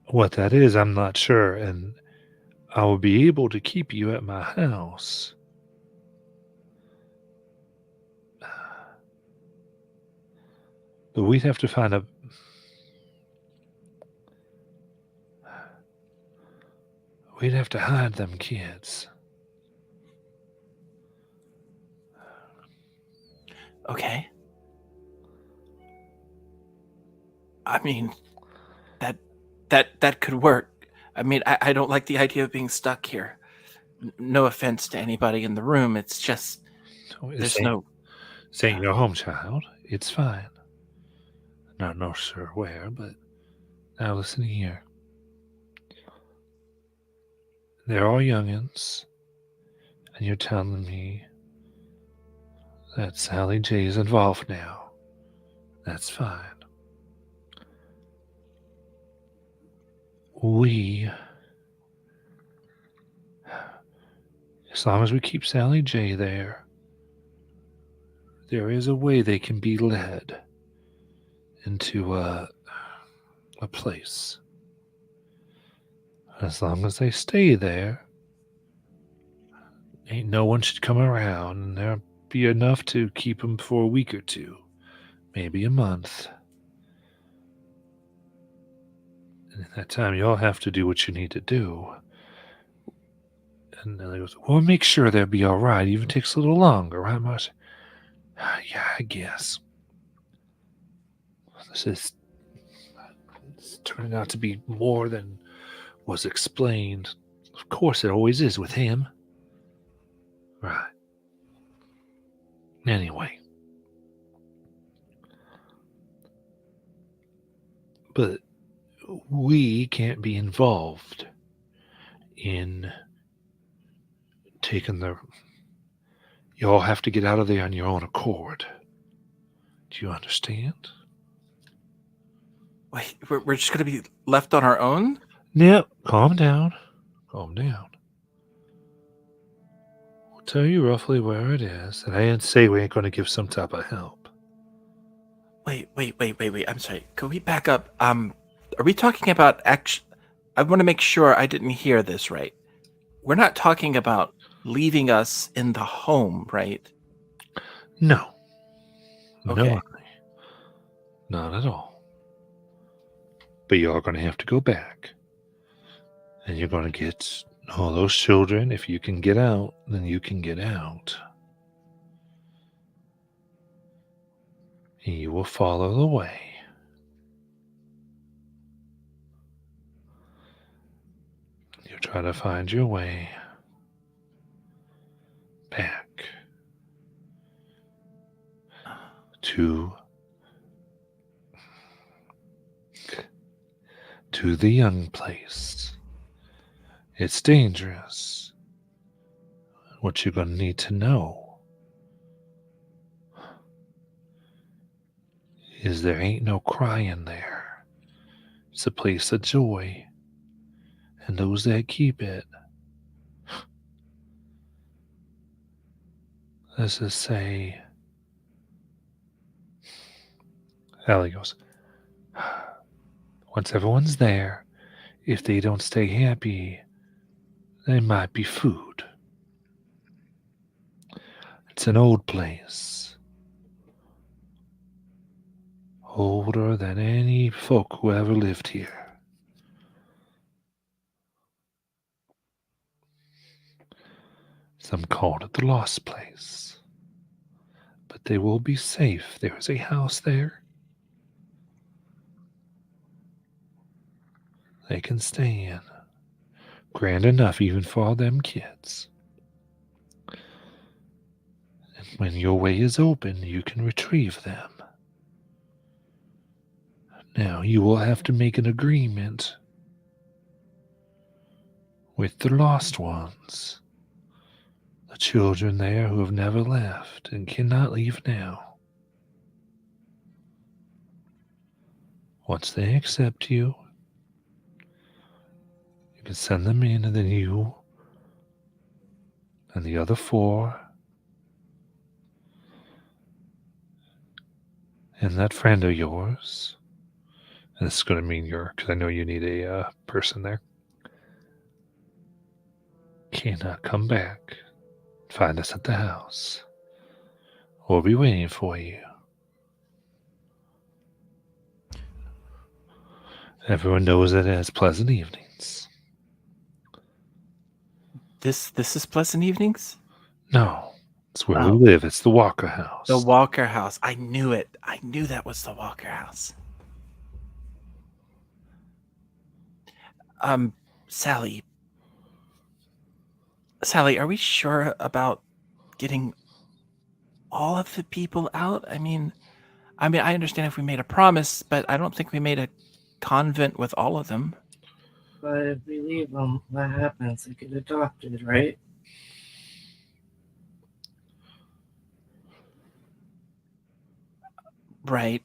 [SPEAKER 1] what that is, I'm not sure, and I will be able to keep you at my house. But we'd have to find a. We'd have to hide them kids.
[SPEAKER 2] Okay. I mean, that could work. I mean, I don't like the idea of being stuck here. No offense to anybody in the room. It's just there's no.
[SPEAKER 1] This ain't your home, child. It's fine. Not sure where, but now listen here. They're all youngins, and you're telling me that Sally J is involved now. That's fine. As long as we keep Sally J there is a way they can be led into a place. As long as they stay there, ain't no one should come around, and there'll be enough to keep them for a week or two, maybe a month. And in that time, you'll have to do what you need to do. And then he goes, we'll make sure they'll be all right. It even takes a little longer, right, Marcy? Yeah, I guess. It's turning out to be more than was explained. Of course, it always is with him. Right. Anyway. But we can't be involved in taking the... You all have to get out of there on your own accord. Do you understand?
[SPEAKER 2] Wait, we're just going to be left on our own?
[SPEAKER 1] Yep, calm down. Calm down. We'll tell you roughly where it is, and I didn't say we ain't going to give some type of help.
[SPEAKER 2] Wait. I'm sorry. Could we back up? Are we talking about I want to make sure I didn't hear this right. We're not talking about leaving us in the home, right?
[SPEAKER 1] No.
[SPEAKER 2] Okay.
[SPEAKER 1] No, not at all. But you're going to have to go back. And you're going to get all those children. If you can get out, then you can get out. And you will follow the way. You try to find your way back to the young place. It's dangerous. What you're going to need to know is there ain't no crying there. It's a place of joy, and those that keep it, let's just say, Allie goes, once everyone's there, if they don't stay happy, there might be food. It's an old place. Older than any folk who ever lived here. Some called it the lost place. But they will be safe. There is a house there. They can stay in. Grand enough even for all them kids. And when your way is open, you can retrieve them. Now, you will have to make an agreement with the lost ones. The children there who have never left and cannot leave now. Once they accept you, you can send them in, and then you and the other 4 and that friend of yours, and this is going to mean because I know you need a person there, cannot come back. Find us at the house. We'll be waiting for you. Everyone knows it as pleasant evenings.
[SPEAKER 2] This is Pleasant Evenings?
[SPEAKER 1] No, it's where we live. It's the Walker House.
[SPEAKER 2] The Walker House. I knew it. I knew that was the Walker House. Sally. Sally, are we sure about getting all of the people out? I mean, I understand if we made a promise, but I don't think we made a convent with all of them.
[SPEAKER 3] But if we leave them, what happens? They get adopted, right?
[SPEAKER 2] Right.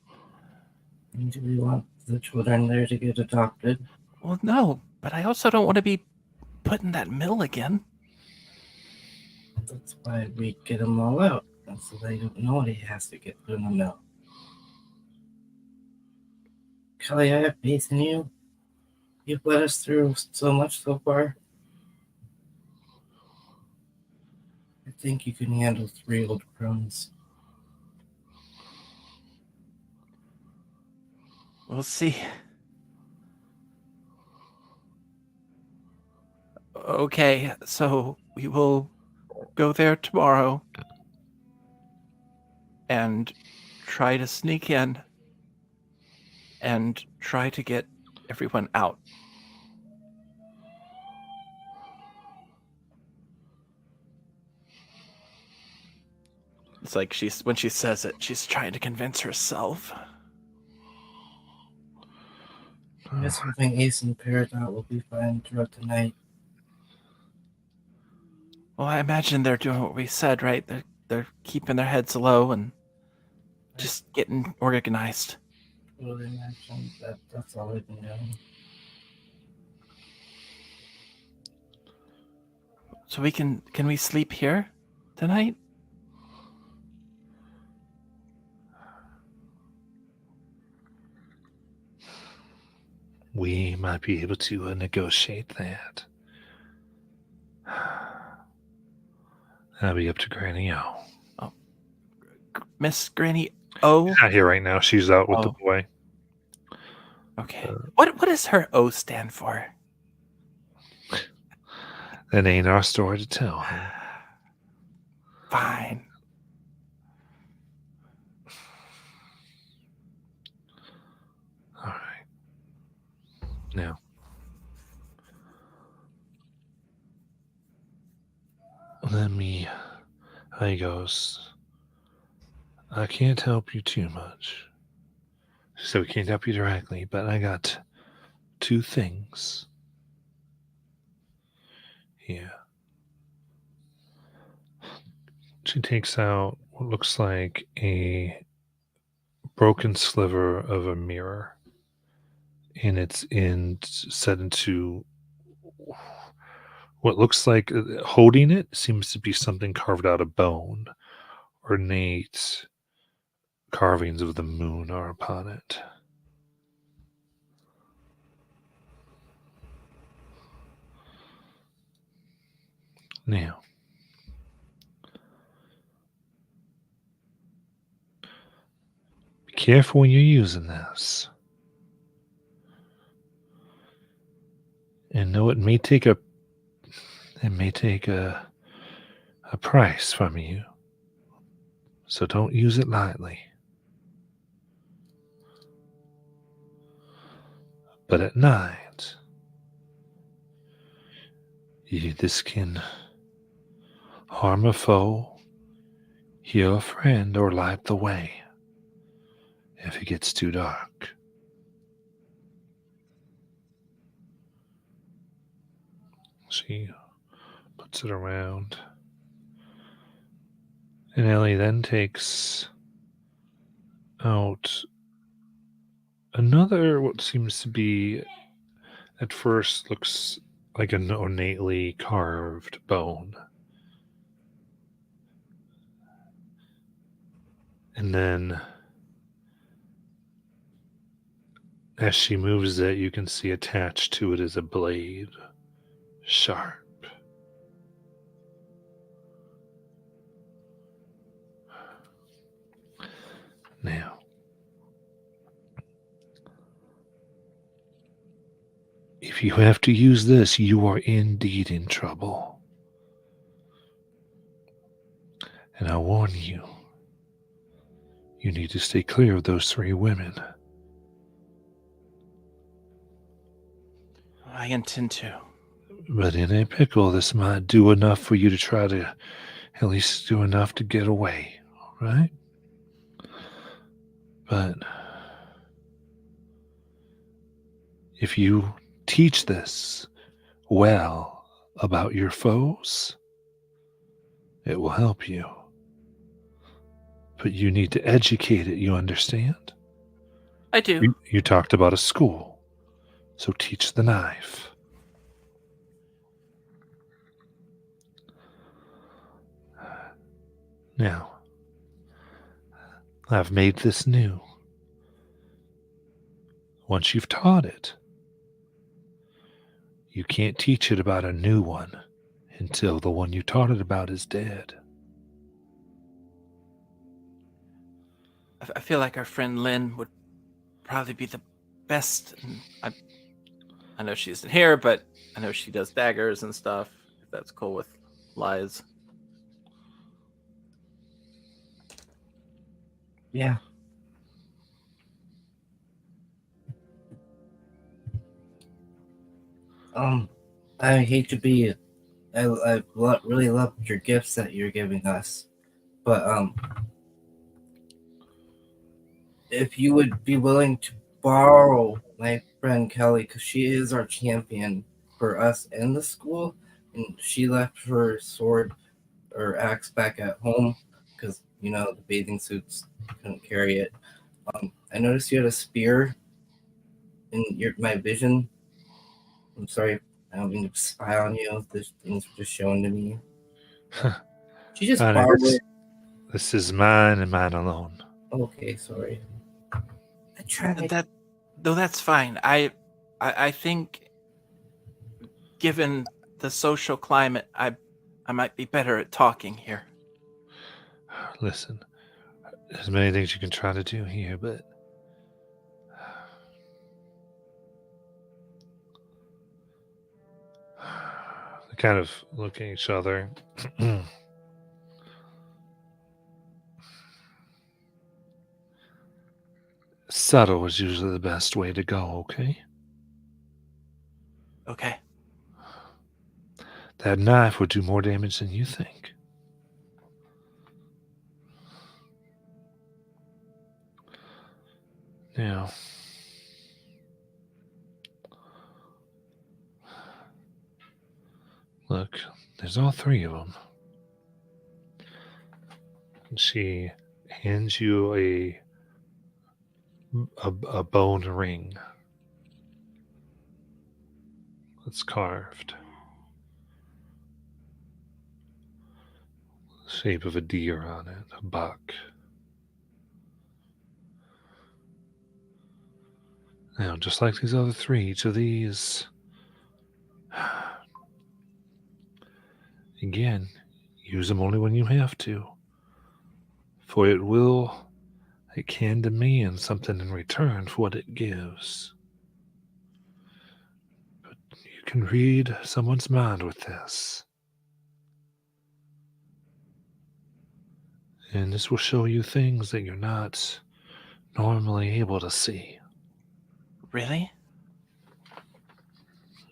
[SPEAKER 3] And do we want the children there to get adopted?
[SPEAKER 2] Well, no, but I also don't want to be put in that mill again.
[SPEAKER 3] That's why we get them all out. And so they don't know he has to get put in the mill. Kelly, I have faith in you. You've led us through so much so far. I think you can handle 3 old crones.
[SPEAKER 2] We'll see. Okay, so we will go there tomorrow and try to sneak in and try to get everyone out. It's like when she says it, she's trying to convince herself.
[SPEAKER 3] I'm just hoping Ace and Peridot will be fine throughout the night.
[SPEAKER 2] Well, I imagine they're doing what we said, right? They're keeping their heads low and just getting organized.
[SPEAKER 3] Totally imagine that's all they've been doing.
[SPEAKER 2] So can we sleep here tonight?
[SPEAKER 1] We might be able to negotiate that. That'll be up to Granny O.
[SPEAKER 2] Miss Granny O?
[SPEAKER 1] Not here right now. She's out with the boy.
[SPEAKER 2] Okay. What does her O stand for?
[SPEAKER 1] That ain't our story to tell. Huh?
[SPEAKER 2] Fine.
[SPEAKER 1] All right. Now, let me. How he goes. I can't help you too much. So we can't help you directly, but I got 2 things here. She takes out what looks like a broken sliver of a mirror, and it's set into what looks like holding it seems to be something carved out of bone. Ornate carvings of the moon are upon it. Now, be careful when you're using this. And know it may take a price from you. So don't use it lightly. But at night, this can harm a foe, heal a friend, or light the way if it gets too dark. She puts it around. And Ellie then takes out another, what seems to be, at first looks like an ornately carved bone. And then, as she moves it, you can see attached to it is a blade, sharp. Now, if you have to use this, you are indeed in trouble. And I warn you, you need to stay clear of those 3 women.
[SPEAKER 2] I intend to.
[SPEAKER 1] But in a pickle, this might do enough for you to try to at least do enough to get away, all right? But if you teach this well about your foes, it will help you. But you need to educate it, you understand?
[SPEAKER 2] I do.
[SPEAKER 1] You talked about a school, so teach the knife. Now, I've made this new. Once you've taught it, you can't teach it about a new one until the one you taught it about is dead.
[SPEAKER 2] I feel like our friend Lynn would probably be the best. And I know she isn't here, but I know she does daggers and stuff. If that's cool with Lies.
[SPEAKER 3] Yeah. I hate to be. Really love your gifts that you're giving us, but if you would be willing to borrow my friend Kelly, because she is our champion for us in the school, and she left her sword or axe back at home because the bathing suits couldn't carry it. I noticed you had a spear in my vision. I'm sorry, I don't mean to spy on you. These things were just shown to me. She just
[SPEAKER 1] Honey,
[SPEAKER 3] borrowed it.
[SPEAKER 1] this is mine and mine alone.
[SPEAKER 3] Okay, sorry. I tried.
[SPEAKER 2] That's fine. I think, given the social climate, I might be better at talking here.
[SPEAKER 1] Listen, there's many things you can try to do here, but they kind of look at each other. Subtle is usually the best way to go, okay?
[SPEAKER 2] Okay.
[SPEAKER 1] That knife would do more damage than you think. Now, look, there's all three of them. She hands you a bone ring that's carved. Shape of a deer on it, a buck. Now, just like these other three, each of these, again, use them only when you have to, for it can demand something in return for what it gives. But you can read someone's mind with this. And this will show you things that you're not normally able to see.
[SPEAKER 2] Really?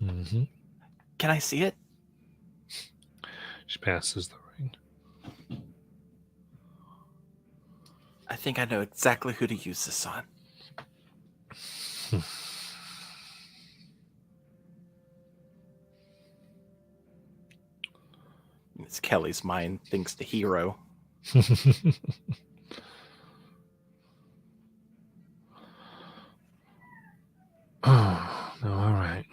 [SPEAKER 1] Mm-hmm.
[SPEAKER 2] Can I see it?
[SPEAKER 1] She passes the ring.
[SPEAKER 2] I think I know exactly who to use this on. It's Kelly's mind thinks the hero.
[SPEAKER 1] Oh, no, all right.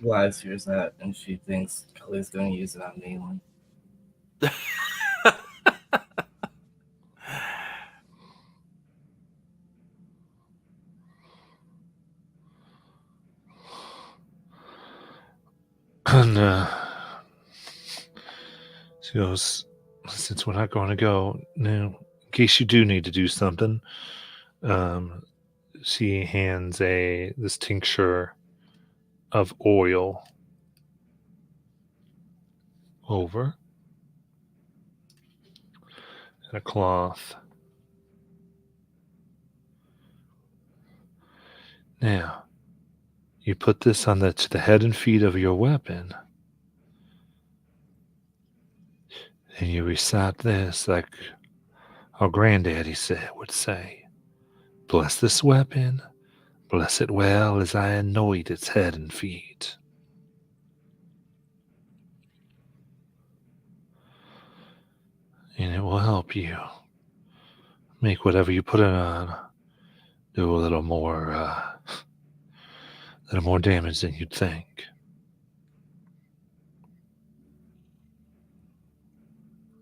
[SPEAKER 3] Lives hears that, and she thinks Kelly's going to use it on Nayland.
[SPEAKER 1] And she goes, since we're not going to go, now, in case you do need to do something, she hands this tincture of oil over and a cloth. Now, You put this on to the head and feet of your weapon, and you recite this like our granddaddy would say. Bless this weapon, bless it well as I anoint its head and feet. And it will help you make whatever you put it on do a little more damage than you'd think.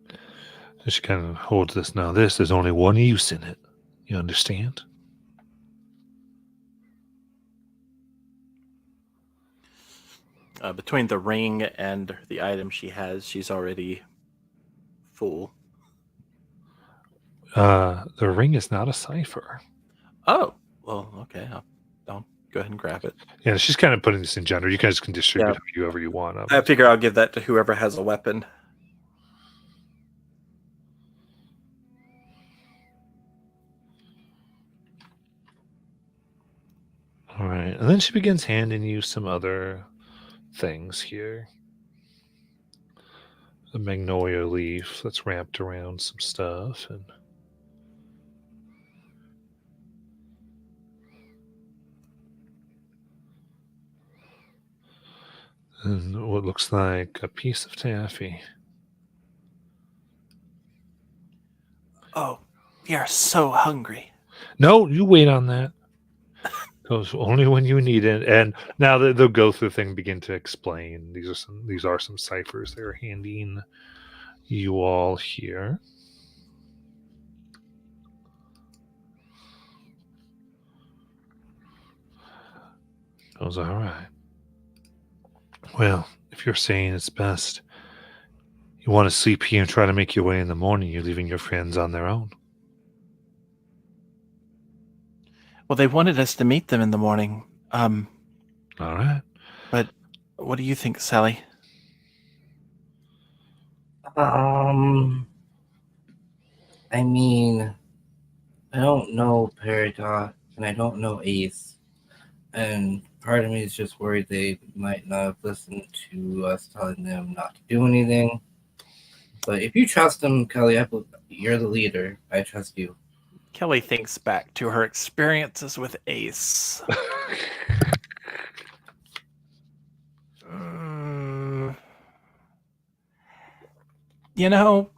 [SPEAKER 1] So she kind of holds this. Now, there's only one use in it. You understand?
[SPEAKER 2] Between the ring and the item she has, she's already full.
[SPEAKER 1] The ring is not a cipher.
[SPEAKER 2] Oh, well, okay. I'll go ahead and grab it.
[SPEAKER 1] Yeah, she's kind of putting this in general. You guys can distribute however you want.
[SPEAKER 2] I figure I'll give that to whoever has a weapon.
[SPEAKER 1] All right. And then she begins handing you some other things here. A magnolia leaf that's wrapped around some stuff, and what looks like a piece of taffy.
[SPEAKER 2] Oh, we are so hungry.
[SPEAKER 1] No, you wait on that. Goes only when you need it. And now they'll go through the thing, begin to explain. These are some ciphers they're handing you all here. Goes, all right. Well, if you're saying it's best, you want to sleep here and try to make your way in the morning, you're leaving your friends on their own.
[SPEAKER 2] Well, they wanted us to meet them in the morning.
[SPEAKER 1] All right.
[SPEAKER 2] But what do you think, Sally?
[SPEAKER 3] I mean, I don't know Peridot, and I don't know Ace, and part of me is just worried they might not have listened to us telling them not to do anything. But if you trust them, Kelly, you're the leader. I trust you.
[SPEAKER 2] Kelly thinks back to her experiences with Ace. You know,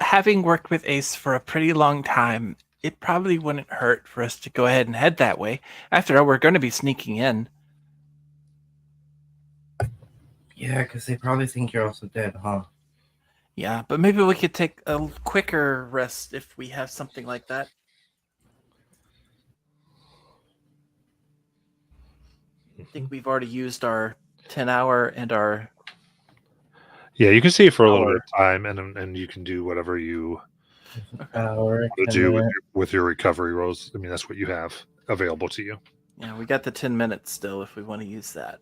[SPEAKER 2] having worked with Ace for a pretty long time, it probably wouldn't hurt for us to go ahead and head that way. After all, we're going to be sneaking in.
[SPEAKER 3] Yeah, because they probably think you're also dead, huh?
[SPEAKER 2] Yeah, but maybe we could take a quicker rest if we have something like that. I think we've already used our 10-hour and our...
[SPEAKER 1] Yeah, you can see it for a little bit of time, and you can do whatever you
[SPEAKER 3] Hour,
[SPEAKER 1] want to do with your recovery rolls. I mean, that's what you have available to you.
[SPEAKER 2] Yeah, we got the 10 minutes still if we want to use that.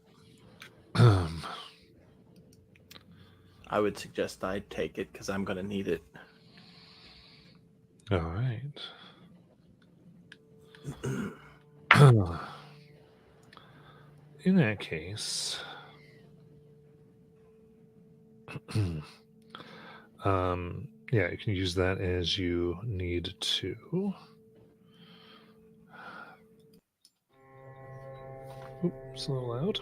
[SPEAKER 2] I would suggest I take it because I'm going to need it.
[SPEAKER 1] All right. In that case, yeah, you can use that as you need to. Oops, a little loud.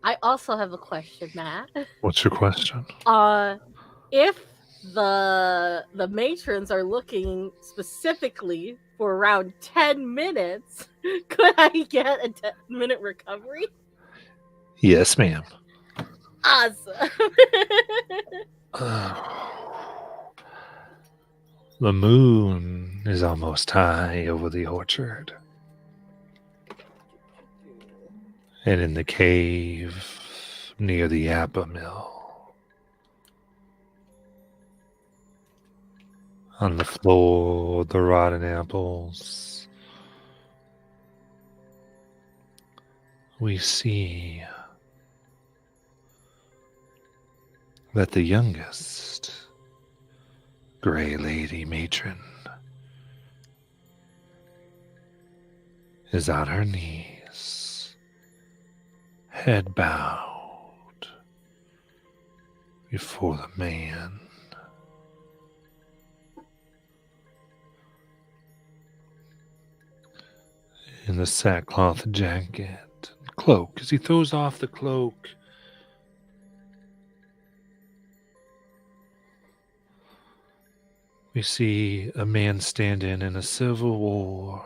[SPEAKER 6] I also have a question, Matt.
[SPEAKER 1] What's your question?
[SPEAKER 6] If the matrons are looking specifically for around 10 minutes, could I get a 10-minute recovery?
[SPEAKER 1] Yes, ma'am.
[SPEAKER 6] Awesome.
[SPEAKER 1] The moon is almost high over the orchard. And in the cave near the apple mill, on the floor, the rotten apples, we see that the youngest Gray Lady matron is on her knees, head bowed before the man. In the sackcloth jacket and cloak. As he throws off the cloak, we see a man standing in a Civil War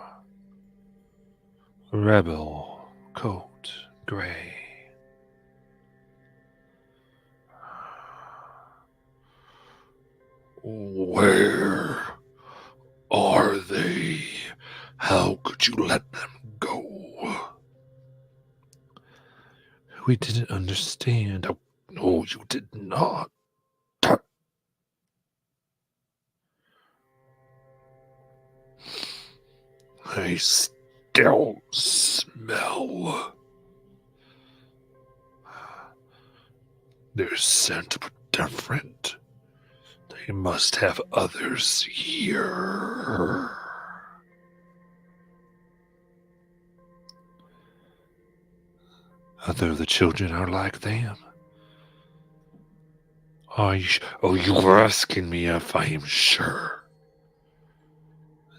[SPEAKER 1] rebel coat, gray. Where are they? How could you let them go? We didn't understand. Oh, no, you did not. I still smell their scent, but different. They must have others here. Other of the children are like them. You were asking me if I am sure.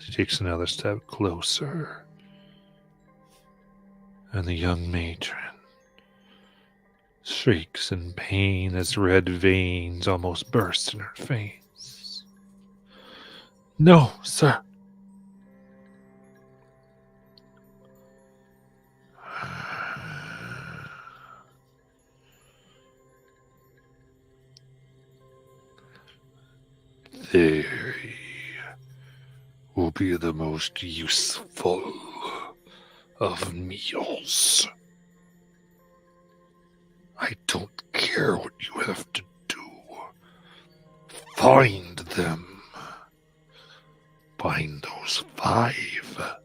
[SPEAKER 1] She takes another step closer, and the young matron shrieks in pain as red veins almost burst in her face. No, sir. They will be the most useful of meals. I don't care what you have to do. Find them. Find those 5.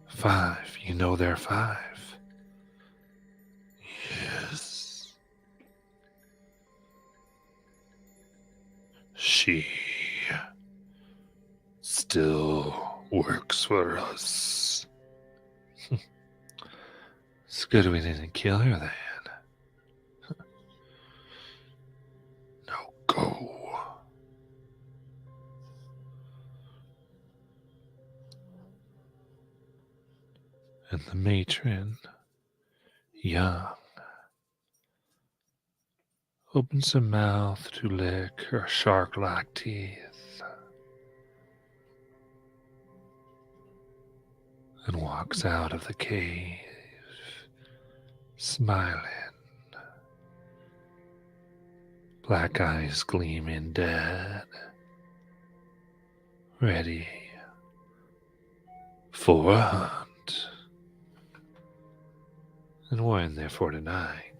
[SPEAKER 1] 5. You know they're 5. Yes. She still works for us. It's good we didn't kill her then. Now go. And the matron, young, opens her mouth to lick her shark-like teeth and walks out of the cave, smiling, black eyes gleaming dead, ready for a hunt. And we're in there for tonight.